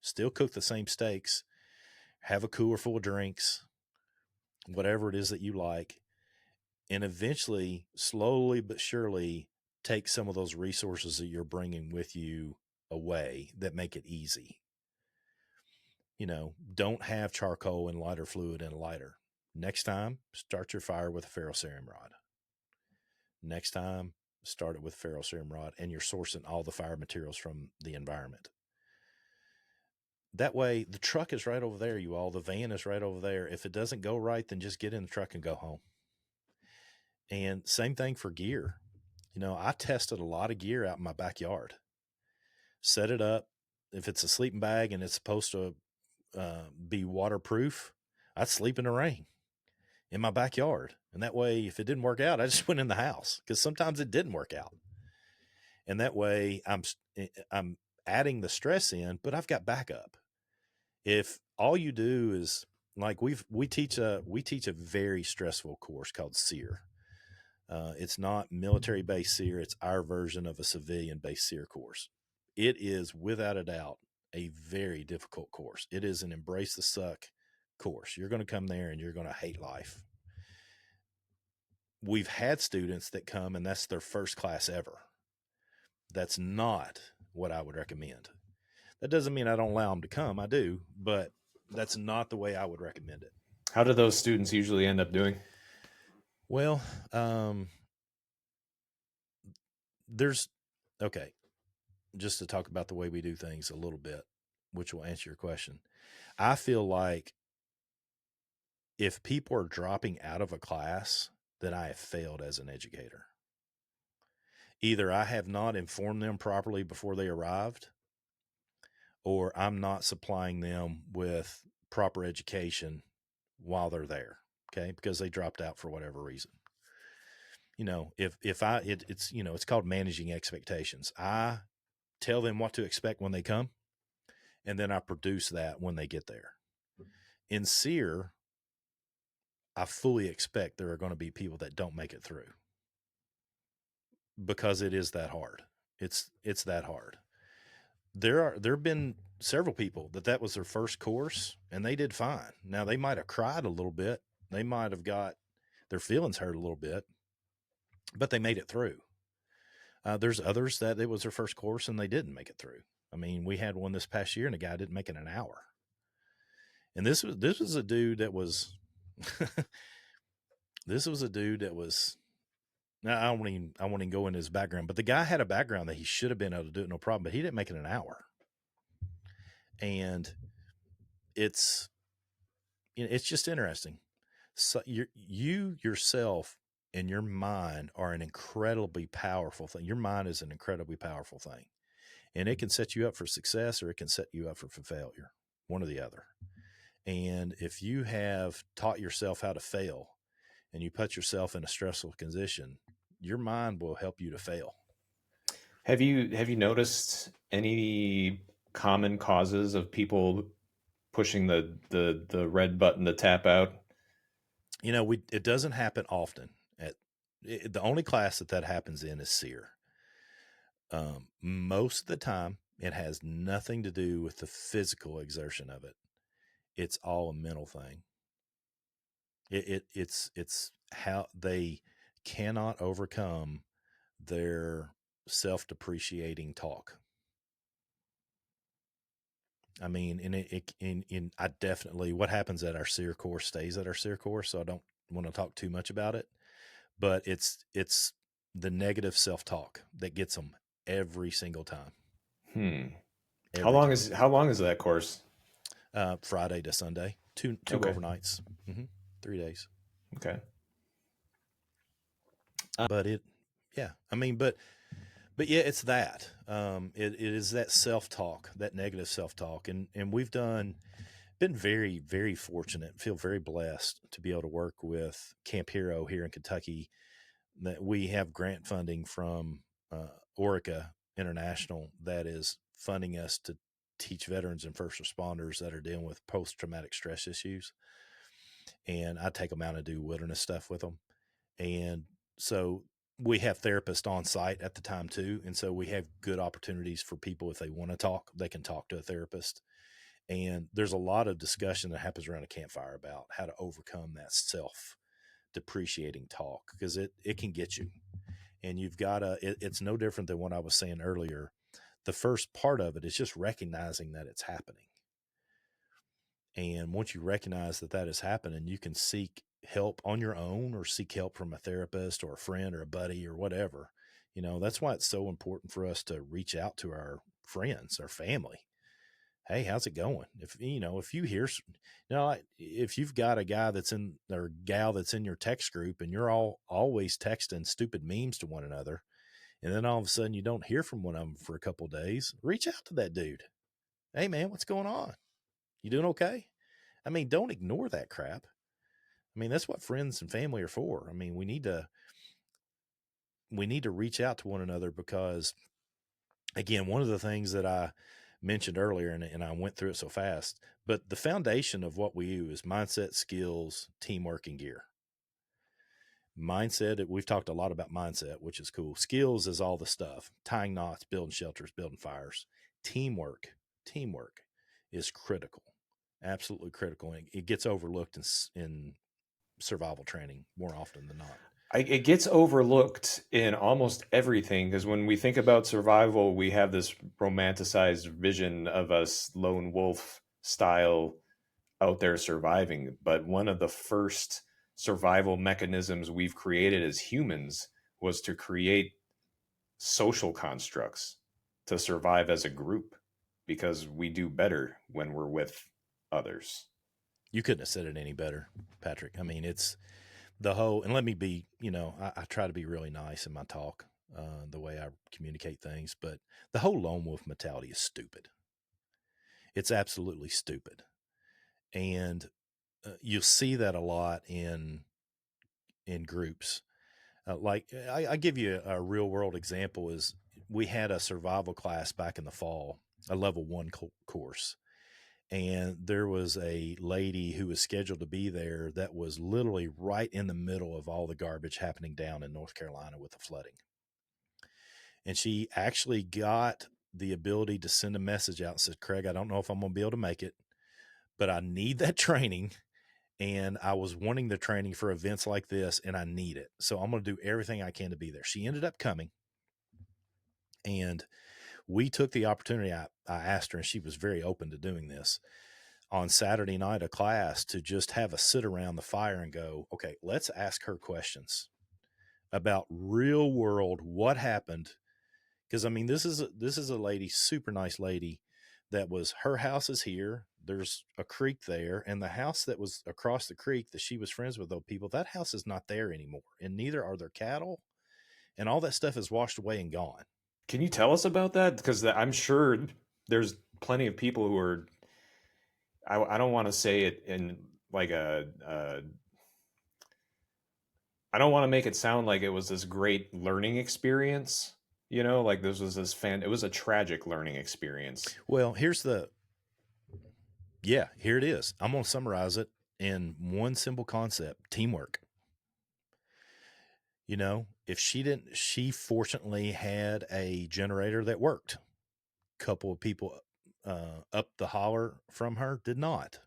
Speaker 1: Still cook the same steaks. Have a cooler full of drinks, whatever it is that you like. And eventually, slowly but surely, take some of those resources that you're bringing with you away that make it easy. Don't have charcoal and lighter fluid in a lighter. Next time, start your fire with a ferrocerium rod. Next time, start it with ferrocerium rod, and you're sourcing all the fire materials from the environment. That way, the truck is right over there, you all. The van is right over there. If it doesn't go right, then just get in the truck and go home. And same thing for gear. I tested a lot of gear out in my backyard. Set it up. If it's a sleeping bag and it's supposed to be waterproof, I'd sleep in the rain in my backyard. And that way, if it didn't work out, I just went in the house, because sometimes it didn't work out. And that way I'm adding the stress in, but I've got backup. If all you do is, like, we teach a very stressful course called SEER. It's not military-based SEER. It's our version of a civilian-based SEER course. It is, without a doubt, a very difficult course. It is an embrace the suck course. You're going to come there and you're going to hate life. We've had students that come and that's their first class ever. That's not what I would recommend. That doesn't mean I don't allow them to come. I do, but that's not the way I would recommend it.
Speaker 2: How do those students usually end up doing?
Speaker 1: Well, just to talk about the way we do things a little bit, which will answer your question. I feel like if people are dropping out of a class, that I have failed as an educator. Either I have not informed them properly before they arrived, or I'm not supplying them with proper education while they're there. Okay. Because they dropped out for whatever reason. It's called managing expectations. I tell them what to expect when they come, and then I produce that when they get there. In SEER, I fully expect there are going to be people that don't make it through, because it is that hard. It's that hard. There have been several people that was their first course and they did fine. Now they might have cried a little bit. They might have got their feelings hurt a little bit, but they made it through. There's others that it was their first course and they didn't make it through. I mean, we had one this past year and a guy didn't make it an hour. And this was a dude that was, now I won't even go into his background, but the guy had a background that he should have been able to do it no problem, but he didn't make it an hour. And it's just interesting. So you yourself and your mind are an incredibly powerful thing. Your mind is an incredibly powerful thing, and it can set you up for success or it can set you up for failure, one or the other. And if you have taught yourself how to fail and you put yourself in a stressful condition, your mind will help you to fail.
Speaker 2: Have you noticed any common causes of people pushing the red button to tap out?
Speaker 1: It doesn't happen often. The only class that happens in is SEER. Most of the time, it has nothing to do with the physical exertion of it. It's all a mental thing. It's how they cannot overcome their self-depreciating talk. I mean, I definitely, what happens at our SEER course stays at our SEER course. So I don't want to talk too much about it, but it's the negative self-talk that gets them every single time.
Speaker 2: How long is that course?
Speaker 1: Friday to Sunday, two
Speaker 2: Okay.
Speaker 1: overnights, 3 days.
Speaker 2: Okay.
Speaker 1: But yeah, it's that. It is that self-talk, that negative self-talk. And we've been very, very fortunate, feel very blessed to be able to work with Camp Hero here in Kentucky. That we have grant funding from Orica International that is funding us to teach veterans and first responders that are dealing with post-traumatic stress issues. And I take them out and do wilderness stuff with them. And so we have therapists on site at the time too. And so we have good opportunities for people, if they want to talk, they can talk to a therapist. And there's a lot of discussion that happens around a campfire about how to overcome that self-depreciating talk, because it can get you. And you've got to, it's no different than what I was saying earlier. The first part of it is just recognizing that it's happening. And once you recognize that is happening, you can seek help on your own or seek help from a therapist or a friend or a buddy or whatever. That's why it's so important for us to reach out to our friends, our family. Hey, how's it going? If you hear, if you've got a guy or gal that's in your text group and you're all always texting stupid memes to one another, and then all of a sudden you don't hear from one of them for a couple of days, reach out to that dude. Hey man, what's going on? You doing okay? I mean, don't ignore that crap. I mean, that's what friends and family are for. I mean, we need to reach out to one another, because again, one of the things that I mentioned earlier, and I went through it so fast, but the foundation of what we do is mindset, skills, teamwork, and gear. Mindset, we've talked a lot about mindset, which is cool. Skills is all the stuff, tying knots, building shelters, building fires. Teamwork is critical, absolutely critical. And it gets overlooked in survival training more often than not.
Speaker 2: It gets overlooked in almost everything, because when we think about survival, we have this romanticized vision of us lone wolf style out there surviving. But one of the first survival mechanisms we've created as humans was to create social constructs to survive as a group, because we do better when we're with others.
Speaker 1: You couldn't have said it any better, Patrick. I mean, the whole, and let me be, I try to be really nice in my talk, the way I communicate things, but the whole lone wolf mentality is stupid. It's absolutely stupid. And you'll see that a lot in groups. I give you a real world example is we had a survival class back in the fall, a level 1 course. And there was a lady who was scheduled to be there that was literally right in the middle of all the garbage happening down in North Carolina with the flooding. And she actually got the ability to send a message out and said, Craig, I don't know if I'm going to be able to make it, but I need that training. And I was wanting the training for events like this, and I need it. So I'm going to do everything I can to be there. She ended up coming, and we took the opportunity. I asked her, and she was very open to doing this on Saturday night of class, to just have a sit around the fire and go, okay, let's ask her questions about real world, what happened. Because I mean, this is a lady, super nice lady, that was, her house is here. There's a creek there, and the house that was across the creek that she was friends with those people, that house is not there anymore, and neither are their cattle, and all that stuff is washed away and gone.
Speaker 2: Can you tell us about that? Because I'm sure there's plenty of people who are, I don't want to say it in like I don't want to make it sound like it was this great learning experience, like this was it was a tragic learning experience.
Speaker 1: Well, here it is. I'm going to summarize it in one simple concept: teamwork. If she fortunately had a generator that worked. Couple of people up the holler from her did not.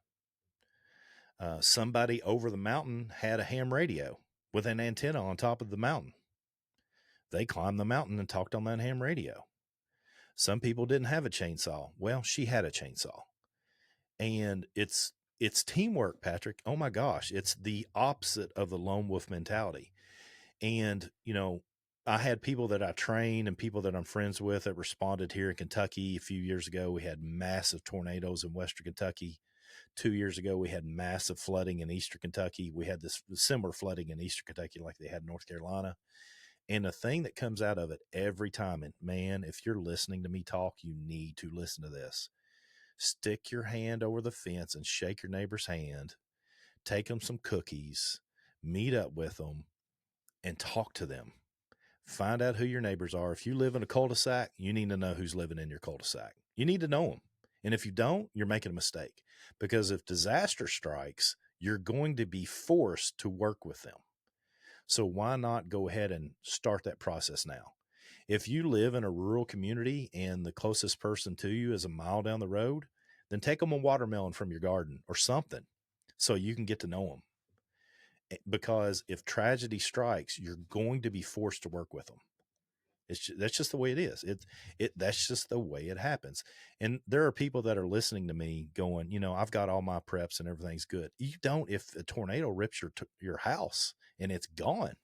Speaker 1: Somebody over the mountain had a ham radio with an antenna on top of the mountain. They climbed the mountain and talked on that ham radio. Some people didn't have a chainsaw. Well, she had a chainsaw. And it's teamwork, Patrick. Oh my gosh. It's the opposite of the lone wolf mentality. And, I had people that I train and people that I'm friends with that responded here in Kentucky a few years ago. We had massive tornadoes in Western Kentucky. 2 years ago, we had massive flooding in Eastern Kentucky. We had this similar flooding in Eastern Kentucky like they had in North Carolina. And the thing that comes out of it every time, and man, if you're listening to me talk, you need to listen to this. Stick your hand over the fence and shake your neighbor's hand. Take them some cookies. Meet up with them and talk to them. Find out who your neighbors are. If you live in a cul-de-sac, you need to know who's living in your cul-de-sac. You need to know them. And if you don't, you're making a mistake. Because if disaster strikes, you're going to be forced to work with them. So why not go ahead and start that process now? If you live in a rural community and the closest person to you is a mile down the road, then take them a watermelon from your garden or something so you can get to know them. Because if tragedy strikes, you're going to be forced to work with them. That's just the way it is. That's just the way it happens. And there are people that are listening to me going, I've got all my preps and everything's good. You don't. If a tornado rips your house and it's gone,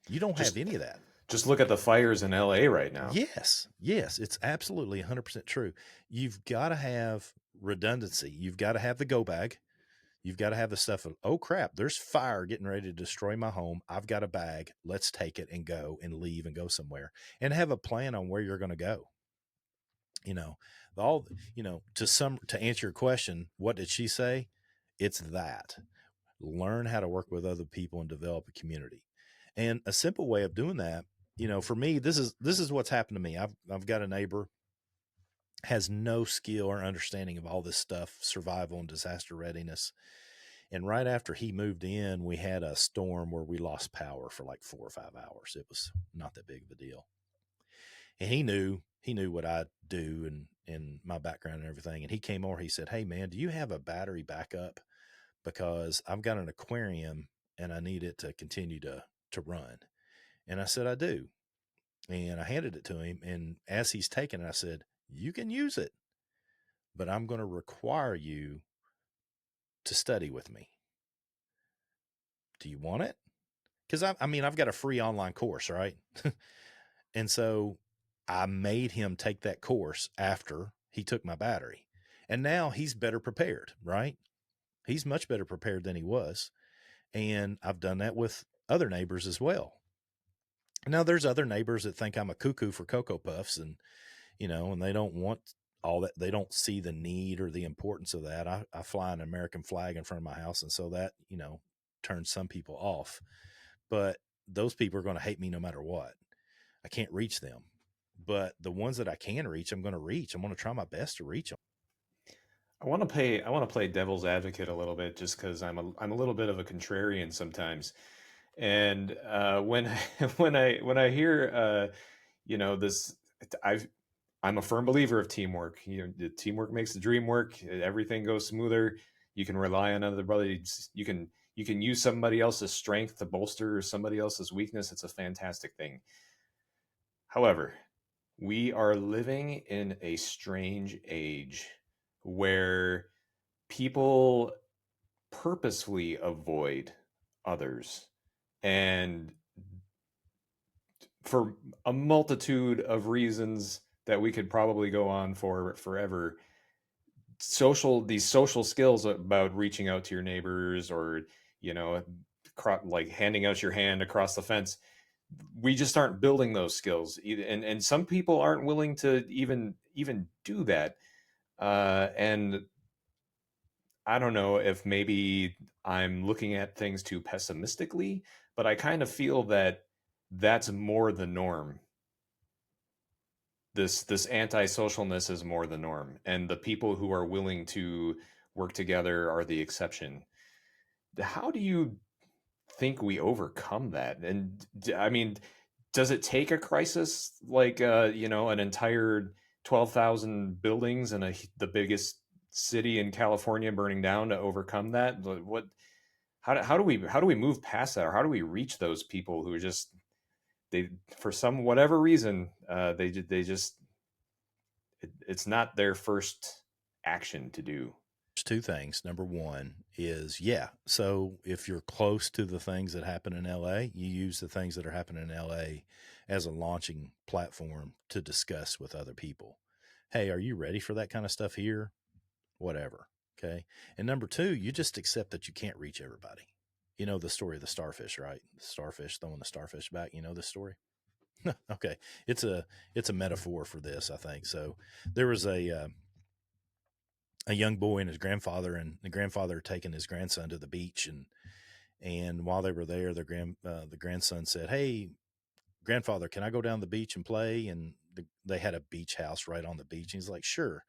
Speaker 1: you don't have any of that.
Speaker 2: Just look at the fires in LA right now.
Speaker 1: Yes, it's absolutely 100% true. You've got to have redundancy. You've got to have the go bag. You've got to have the stuff of, oh crap, there's fire getting ready to destroy my home. I've got a bag. Let's take it and go and leave and go somewhere, and have a plan on where you're going to go. To answer your question, what did she say? It's that. Learn how to work with other people and develop a community. And a simple way of doing that, for me, this is what's happened to me. I've got a neighbor, has no skill or understanding of all this stuff, survival and disaster readiness. And right after he moved in, we had a storm where we lost power for like 4 or 5 hours. It was not that big of a deal. And he knew what I do and my background and everything. And he came over, he said, hey man, do you have a battery backup? Because I've got an aquarium and I need it to continue to run. And I said, I do. And I handed it to him. And as he's taking it, I said, you can use it, but I'm going to require you to study with me. Do you want it? Because I've got a free online course, right? And so I made him take that course after he took my battery. And now he's better prepared, right? He's much better prepared than he was. And I've done that with other neighbors as well. Now, there's other neighbors that think I'm a cuckoo for Cocoa Puffs, and and they don't want all that. They don't see the need or the importance of that. I fly an American flag in front of my house, and so that turns some people off. But those people are going to hate me no matter what. I can't reach them. But the ones that I can reach, I'm going to reach. I'm going to try my best to reach them.
Speaker 2: I want to play devil's advocate a little bit, just because I'm a little bit of a contrarian sometimes. And when when I hear this, I've I'm a firm believer of teamwork. The teamwork makes the dream work. Everything goes smoother. You can rely on other brothers. You can use somebody else's strength to bolster somebody else's weakness. It's a fantastic thing. However, we are living in a strange age where people purposefully avoid others, and for a multitude of reasons that we could probably go on for forever, these social skills about reaching out to your neighbors, or you know like handing out your hand across the fence, we just aren't building those skills, and some people aren't willing to even do that. And I don't know if maybe I'm looking at things too pessimistically, but I kind of feel that that's more the norm. This antisocialness is more the norm, and the people who are willing to work together are the exception. How do you think we overcome that? And I mean, does it take a crisis like an entire 12,000 buildings and the biggest city in California burning down to overcome that? What how do we move past that, or how do we reach those people who are just, they, for some whatever reason, they just, it's not their first action to do.
Speaker 1: There's two things. Number one is, yeah, so if you're close to the things that happen in LA, you use the things that are happening in LA as a launching platform to discuss with other people. Hey, are you ready for that kind of stuff here? Whatever. Okay. And number two, you just accept that you can't reach everybody. You know the story of the starfish, right? The starfish throwing the starfish back. You know this story? Okay. It's a metaphor for this, I think. So there was a young boy and his grandfather, and the grandfather taking his grandson to the beach, and while they were there, the grandson said, "Hey, grandfather, can I go down the beach and play?" And they had a beach house right on the beach. And he's like, "Sure."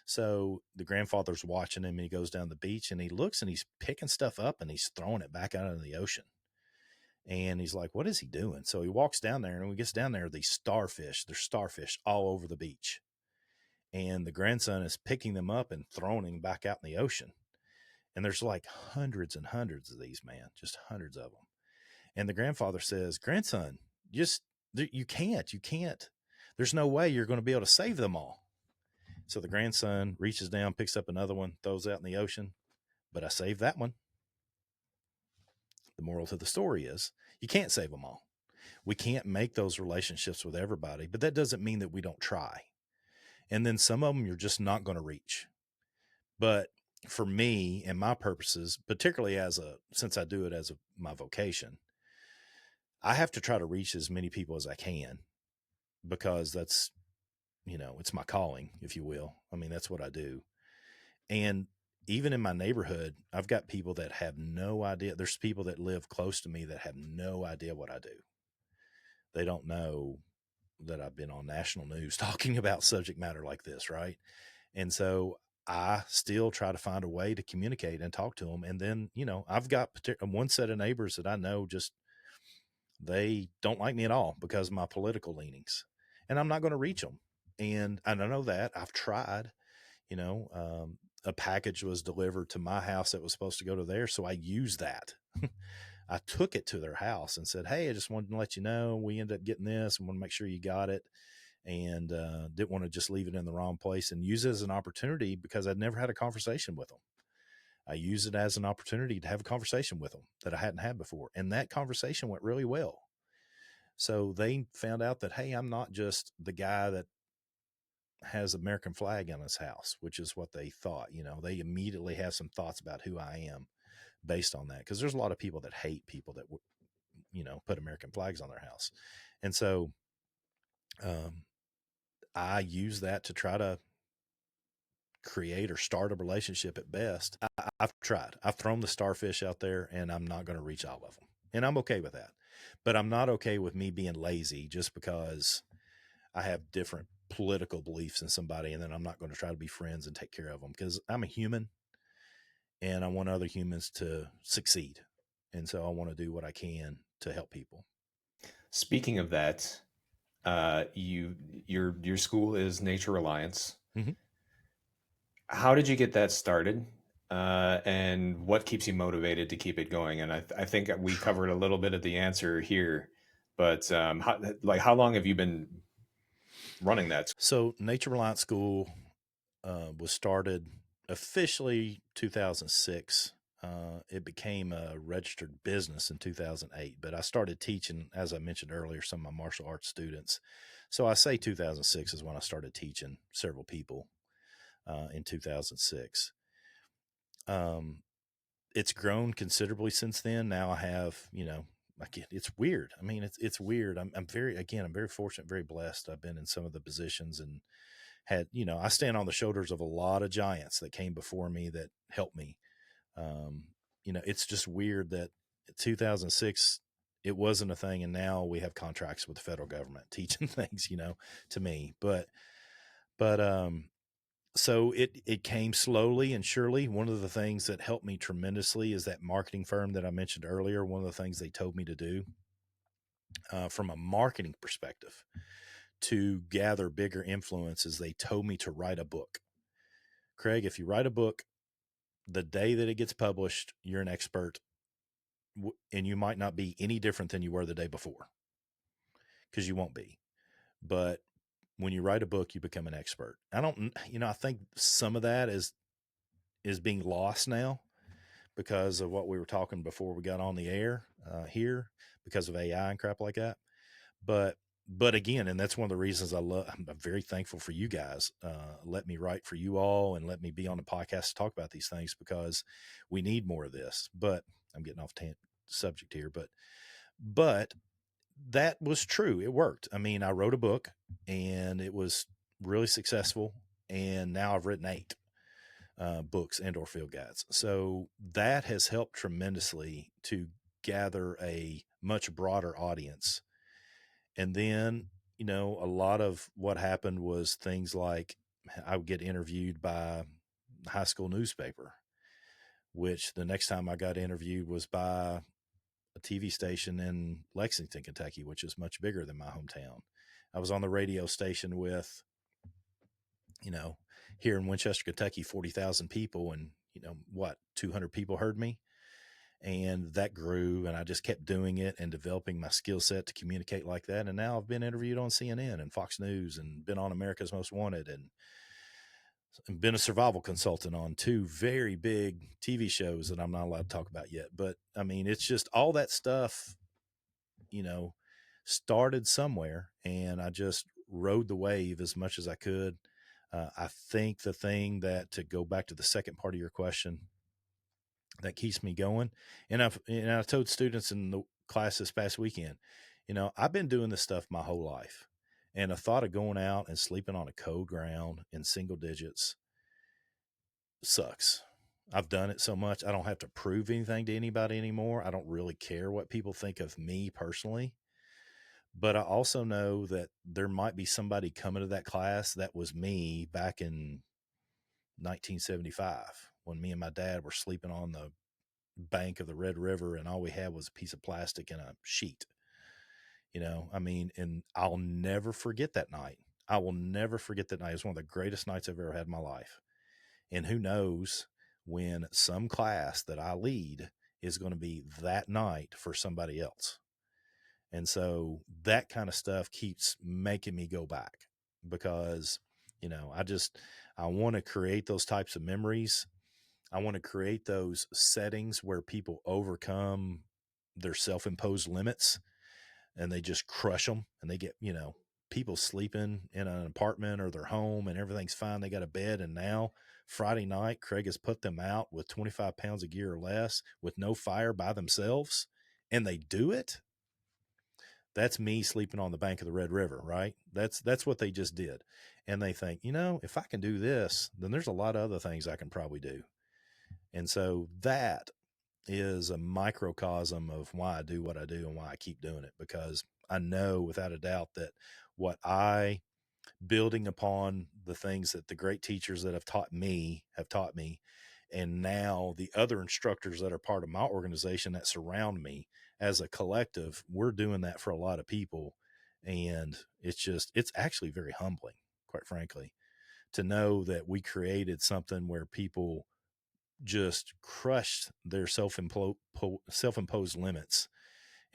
Speaker 1: So the grandfather's watching him, and he goes down the beach, and he looks, and he's picking stuff up, and he's throwing it back out into the ocean. And he's like, "What is he doing?" So he walks down there, and when he gets down there, there's starfish all over the beach. And the grandson is picking them up and throwing them back out in the ocean. And there's like hundreds and hundreds of these, man, just hundreds of them. And the grandfather says, "Grandson, you can't. There's no way you're going to be able to save them all." So the grandson reaches down, picks up another one, throws it out in the ocean. "But I saved that one." The moral to the story is, you can't save them all. We can't make those relationships with everybody, but that doesn't mean that we don't try. And then some of them you're just not going to reach. But for me and my purposes, particularly since I do it as my vocation, I have to try to reach as many people as I can, because that's, it's my calling, if you will. I mean, that's what I do. And even in my neighborhood, I've got people that have no idea. There's people that live close to me that have no idea what I do. They don't know that I've been on national news talking about subject matter like this, right? And so I still try to find a way to communicate and talk to them. And then, I've got one set of neighbors that I know just, they don't like me at all because of my political leanings, and I'm not going to reach them. And I don't know that. I've tried. A package was delivered to my house that was supposed to go to theirs, so I used that. I took it to their house and said, "Hey, I just wanted to let you know we ended up getting this and want to make sure you got it." And didn't want to just leave it in the wrong place, and use it as an opportunity, because I'd never had a conversation with them. I use it as an opportunity to have a conversation with them that I hadn't had before. And that conversation went really well. So they found out that, hey, I'm not just the guy that has American flag on his house, which is what they thought. They immediately have some thoughts about who I am based on that. Because there's a lot of people that hate people that, put American flags on their house. And so I use that to try to create or start a relationship at best. I've tried. I've thrown the starfish out there, and I'm not going to reach all of them. And I'm okay with that. But I'm not okay with me being lazy just because I have different political beliefs than somebody, and then I'm not going to try to be friends and take care of them, because I'm a human and I want other humans to succeed. And so I want to do what I can to help people.
Speaker 2: Speaking of that, your school is Nature Reliance.
Speaker 1: Mm-hmm.
Speaker 2: How did you get that started? And what keeps you motivated to keep it going? And I think we covered a little bit of the answer here, but how long have you been running that?
Speaker 1: So Nature Reliance School was started officially 2006. It became a registered business in 2008, but I started teaching, as I mentioned earlier, some of my martial arts students. So I say 2006 is when I started teaching several people in 2006. It's grown considerably since then. Now I have, it's weird. I mean, it's weird. I'm very fortunate, very blessed. I've been in some of the positions and had, I stand on the shoulders of a lot of giants that came before me that helped me. It's just weird that 2006, it wasn't a thing. And now we have contracts with the federal government teaching things, to me, so it came slowly and surely. One of the things that helped me tremendously is that marketing firm that I mentioned earlier. One of the things they told me to do from a marketing perspective to gather bigger influence is they told me to write a book. Craig, if you write a book, the day that it gets published, you're an expert, and you might not be any different than you were the day before, because you won't be. But when you write a book, you become an expert. I think some of that is being lost now because of what we were talking before we got on the air here, because of AI and crap like that. But again, and that's one of the reasons I'm very thankful for you guys. Let me write for you all and let me be on the podcast to talk about these things, because we need more of this. But I'm getting off subject here, but that was true. It worked. I mean, I wrote a book and it was really successful. And now I've written 8 books and or field guides. So that has helped tremendously to gather a much broader audience. And then, a lot of what happened was things like I would get interviewed by the high school newspaper, which the next time I got interviewed was by a TV station in Lexington, Kentucky, which is much bigger than my hometown. I was on the radio station with, here in Winchester, Kentucky, 40,000 people, and 200 people heard me. And that grew, and I just kept doing it and developing my skill set to communicate like that. And now I've been interviewed on CNN and Fox News and been on America's Most Wanted and been a survival consultant on 2 very big TV shows that I'm not allowed to talk about yet. But I mean, it's just all that stuff, started somewhere, and I just rode the wave as much as I could. I think the thing that, to go back to the second part of your question, that keeps me going, and I told students in the class this past weekend, I've been doing this stuff my whole life, and the thought of going out and sleeping on a cold ground in single digits sucks. I've done it so much. I don't have to prove anything to anybody anymore. I don't really care what people think of me personally. But I also know that there might be somebody coming to that class that was me back in 1975, when me and my dad were sleeping on the bank of the Red River and all we had was a piece of plastic and a sheet. And I'll never forget that night. I will never forget that night. It was one of the greatest nights I've ever had in my life. And who knows when some class that I lead is going to be that night for somebody else. And so that kind of stuff keeps making me go back, because, I want to create those types of memories. I want to create those settings where people overcome their self-imposed limits and they just crush them, and they get, people sleeping in an apartment or their home and everything's fine. They got a bed. And now Friday night, Craig has put them out with 25 pounds of gear or less with no fire by themselves, and they do it. That's me sleeping on the bank of the Red River, right? That's what they just did. And they think, if I can do this, then there's a lot of other things I can probably do. And so that is a microcosm of why I do what I do and why I keep doing it, because I know without a doubt that what I, building upon the things that the great teachers that have taught me, and now the other instructors that are part of my organization that surround me as a collective, we're doing that for a lot of people. And it's actually very humbling, quite frankly, to know that we created something where people just crushed their self-imposed limits,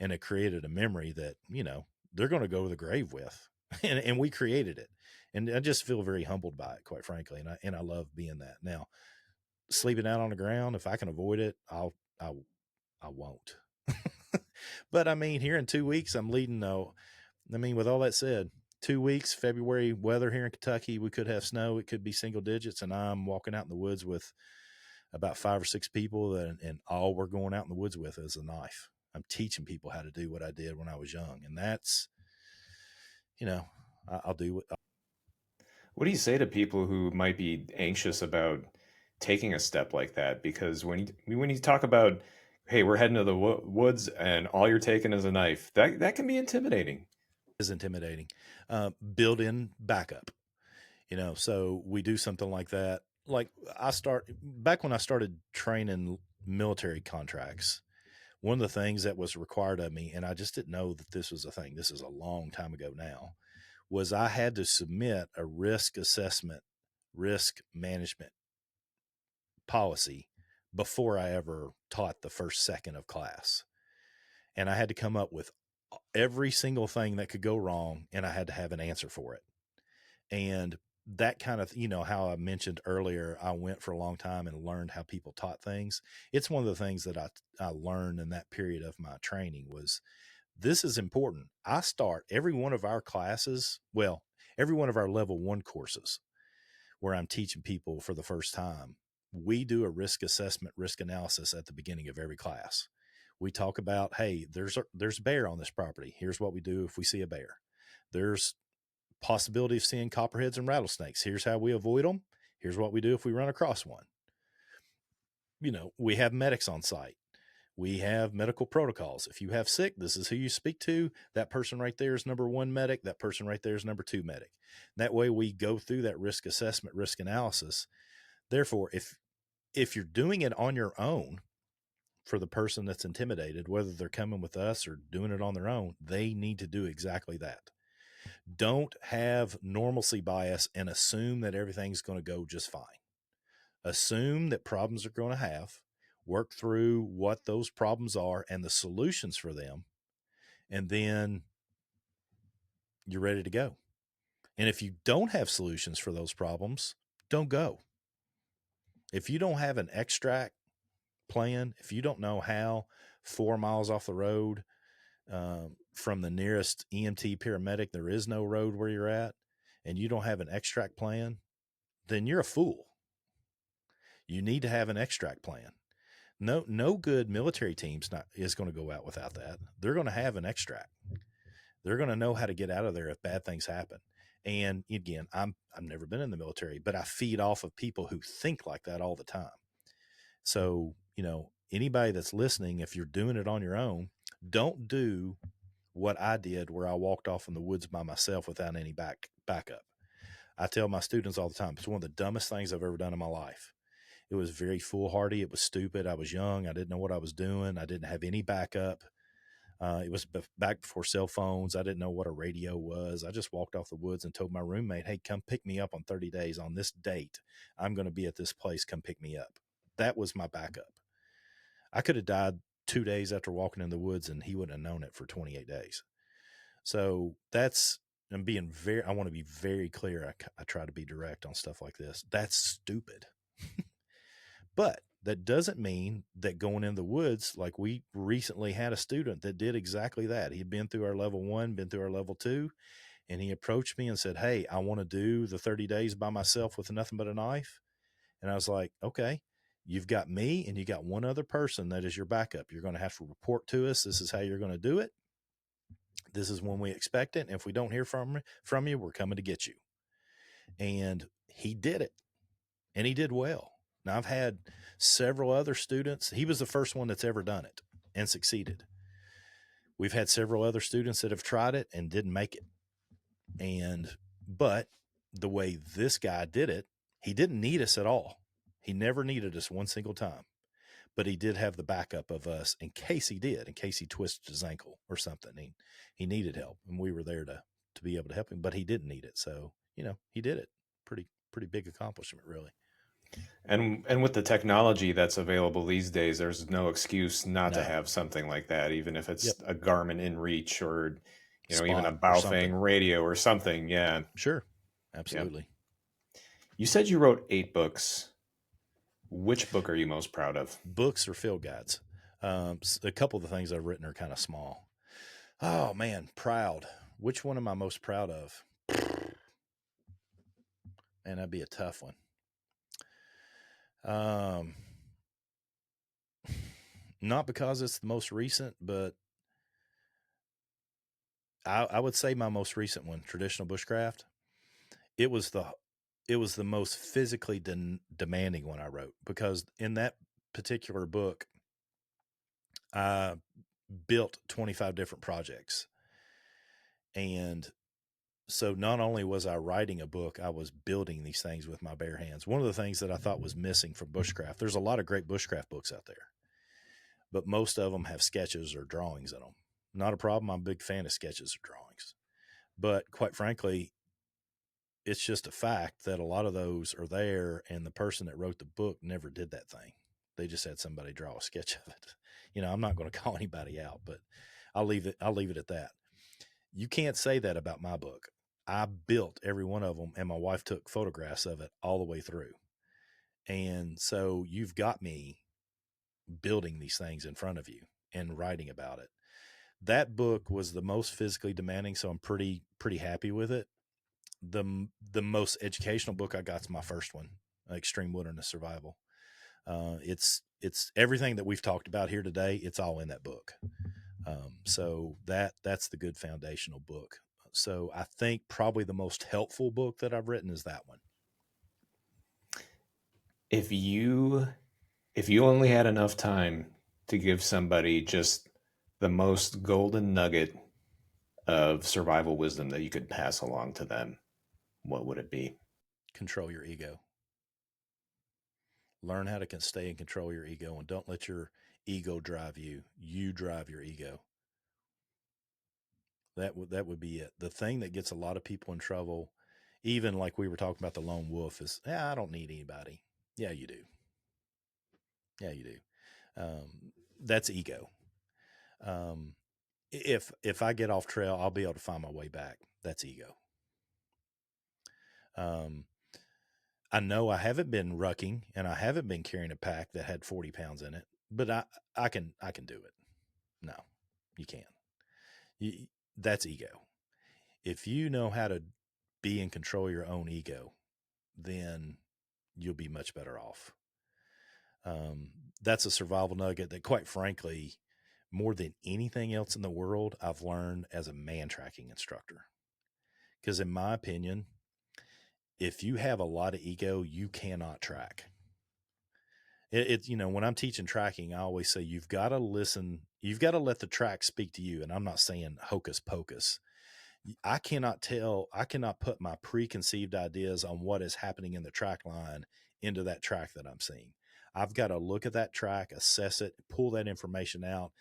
Speaker 1: and it created a memory that, they're going to go to the grave with. And we created it. And I just feel very humbled by it, quite frankly. And I love being that. Now, sleeping out on the ground, if I can avoid it, I won't. But I mean, here in 2 weeks, I'm leading though. I mean, with all that said, 2 weeks, February weather here in Kentucky, we could have snow. It could be single digits. And I'm walking out in the woods with about 5 or 6 people and all we're going out in the woods with is a knife. I'm teaching people how to do what I did when I was young. And that's, I'll do what.
Speaker 2: What do you say to people who might be anxious about taking a step like that? Because when you talk about, hey, we're heading to the woods and all you're taking is a knife, that can be intimidating.
Speaker 1: Is intimidating. Build in backup. So we do something like that. Like back when I started training military contracts, one of the things that was required of me, and I just didn't know that this was a thing, this is a long time ago now, was I had to submit a risk assessment, risk management policy before I ever taught the first second of class. And I had to come up with every single thing that could go wrong, and I had to have an answer for it. And that kind of, how I mentioned earlier, I went for a long time and learned how people taught things. It's one of the things that I learned in that period of my training was, this is important. I start every one of our classes, every one of our level 1 courses where I'm teaching people for the first time, we do a risk assessment, risk analysis at the beginning of every class. We talk about, hey, there's a bear on this property. Here's what we do if we see a bear. There's possibility of seeing copperheads and rattlesnakes. Here's how we avoid them. Here's what we do if we run across one. We have medics on site. We have medical protocols. If you have sick, this is who you speak to. That person right there is number 1 medic. That person right there is number 2 medic. That way we go through that risk assessment, risk analysis. Therefore, if you're doing it on your own, for the person that's intimidated, whether they're coming with us or doing it on their own, they need to do exactly that. Don't have normalcy bias and assume that everything's going to go just fine. Assume that problems are going to have, work through what those problems are and the solutions for them, and then you're ready to go. And if you don't have solutions for those problems, don't go. If you don't have an extract plan, if you don't know how 4 miles off the road from the nearest EMT paramedic, there is no road where you're at, and you don't have an extract plan, then you're a fool. You need to have an extract plan. No good military team's is going to go out without that. They're going to have an extract. They're going to know how to get out of there if bad things happen. And again, I've never been in the military, but I feed off of people who think like that all the time. So, anybody that's listening, if you're doing it on your own, don't do what I did where I walked off in the woods by myself without any backup. I tell my students all the time, it's one of the dumbest things I've ever done in my life. It was very foolhardy. It was stupid. I was young. I didn't know what I was doing. I didn't have any backup. It was back before cell phones. I didn't know what a radio was. I just walked off the woods and told my roommate, hey, come pick me up on 30 days on this date. I'm going to be at this place. Come pick me up. That was my backup. I could have died 2 days after walking in the woods and he wouldn't have known it for 28 days. So I want to be very clear. I try to be direct on stuff like this. That's stupid. But that doesn't mean that going in the woods, like we recently had a student that did exactly that. He'd been through our level 1, been through our level 2, and he approached me and said, hey, I want to do the 30 days by myself with nothing but a knife. And I was like, okay, you've got me and you got one other person that is your backup. You're going to have to report to us. This is how you're going to do it. This is when we expect it. And if we don't hear from you, we're coming to get you. And he did it, and he did well. Now, I've had several other students. He was the first one that's ever done it and succeeded. We've had several other students that have tried it and didn't make it. But the way this guy did it, he didn't need us at all. He never needed us one single time, but he did have the backup of us in case he twisted his ankle or something. He needed help, and we were there to be able to help him, but he didn't need it. So, he did it. Pretty big accomplishment, really.
Speaker 2: And with the technology that's available these days, there's no excuse not to have something like that, even if it's a Garmin InReach or, even a Baofeng radio or something. Yeah.
Speaker 1: Sure. Absolutely.
Speaker 2: Yeah. You said you wrote 8 books. Which book are you most proud of?
Speaker 1: Books or field guides. A couple of the things I've written are kind of small. Oh, man, proud. Which one am I most proud of? Man, that'd be a tough one. Not because it's the most recent, but I would say my most recent one, Traditional Bushcraft. It was the most physically demanding one I wrote, because in that particular book, I built 25 different projects. And so not only was I writing a book, I was building these things with my bare hands. One of the things that I thought was missing from bushcraft, there's a lot of great bushcraft books out there, but most of them have sketches or drawings in them. Not a problem. I'm a big fan of sketches or drawings. But quite frankly, it's just a fact that a lot of those are there, and the person that wrote the book never did that thing. They just had somebody draw a sketch of it. I'm not going to call anybody out, but I'll leave it at that. You can't say that about my book. I built every one of them, and my wife took photographs of it all the way through. And so you've got me building these things in front of you and writing about it. That book was the most physically demanding, so I'm pretty happy with it. The most educational book I got is my first one, Extreme Wilderness Survival. It's everything that we've talked about here today. It's all in that book. So that's the good foundational book. So I think probably the most helpful book that I've written is that one.
Speaker 2: If you only had enough time to give somebody just the most golden nugget of survival wisdom that you could pass along to them, what would it be?
Speaker 1: Control your ego. Learn how to stay in control of your ego, and don't let your ego drive you. You drive your ego. That would be it. The thing that gets a lot of people in trouble, even like we were talking about the lone wolf, is, I don't need anybody. Yeah, you do. Yeah, you do. That's ego. If I get off trail, I'll be able to find my way back. That's ego. I know I haven't been rucking, and I haven't been carrying a pack that had 40 pounds in it, but I can do it. No, you can't. That's ego. If you know how to be in control of your own ego, then you'll be much better off. That's a survival nugget that, quite frankly, more than anything else in the world, I've learned as a man tracking instructor. Because in my opinion, if you have a lot of ego, you cannot track. When I'm teaching tracking, I always say, you've got to listen. You've got to let the track speak to you. And I'm not saying hocus pocus. I cannot put my preconceived ideas on what is happening in the track line into that track that I'm seeing. I've got to look at that track, assess it, pull that information out,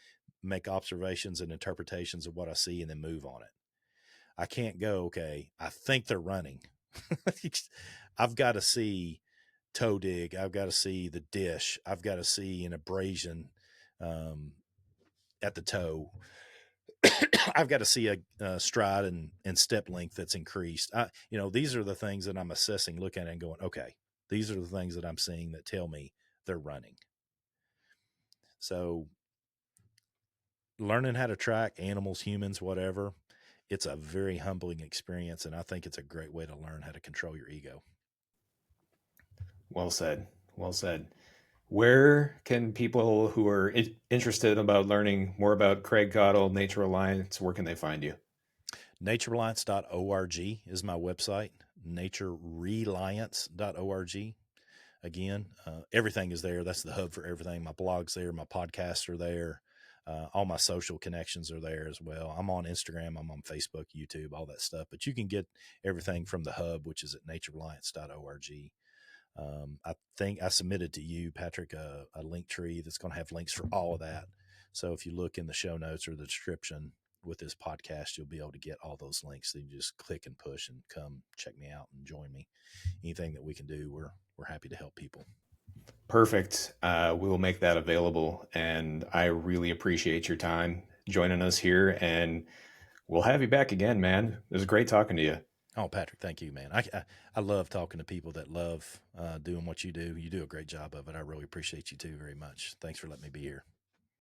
Speaker 1: make observations and interpretations of what I see, and then move on it. I can't go, okay, I think they're running. I've got to see toe dig. I've got to see the dish. I've got to see an abrasion at the toe. I've got to see a stride and step length that's increased. These are the things that I'm assessing, looking at it and going, okay, these are the things that I'm seeing that tell me they're running. So learning how to track animals, humans, whatever, it's a very humbling experience. And I think it's a great way to learn how to control your ego.
Speaker 2: Well said. Well said. Where can people who are interested about learning more about Craig Caudill, Nature Reliance, where can they find you?
Speaker 1: naturalreliance.org is my website, naturereliance.org. Again, everything is there. That's the hub for everything. My blog's there. My podcasts are there. All my social connections are there as well. I'm on Instagram. I'm on Facebook, YouTube, all that stuff. But you can get everything from the hub, which is at naturereliance.org. I think I submitted to you, Patrick, a link tree that's going to have links for all of that. So if you look in the show notes or the description with this podcast, you'll be able to get all those links. So you just click and push and come check me out and join me. Anything that we can do, we're happy to help people.
Speaker 2: Perfect. We will make that available. And I really appreciate your time joining us here. And we'll have you back again, man. It was great talking to you.
Speaker 1: Oh, Patrick, thank you, man. I love talking to people that love doing what you do. You do a great job of it. I really appreciate you too very much. Thanks for letting me be here.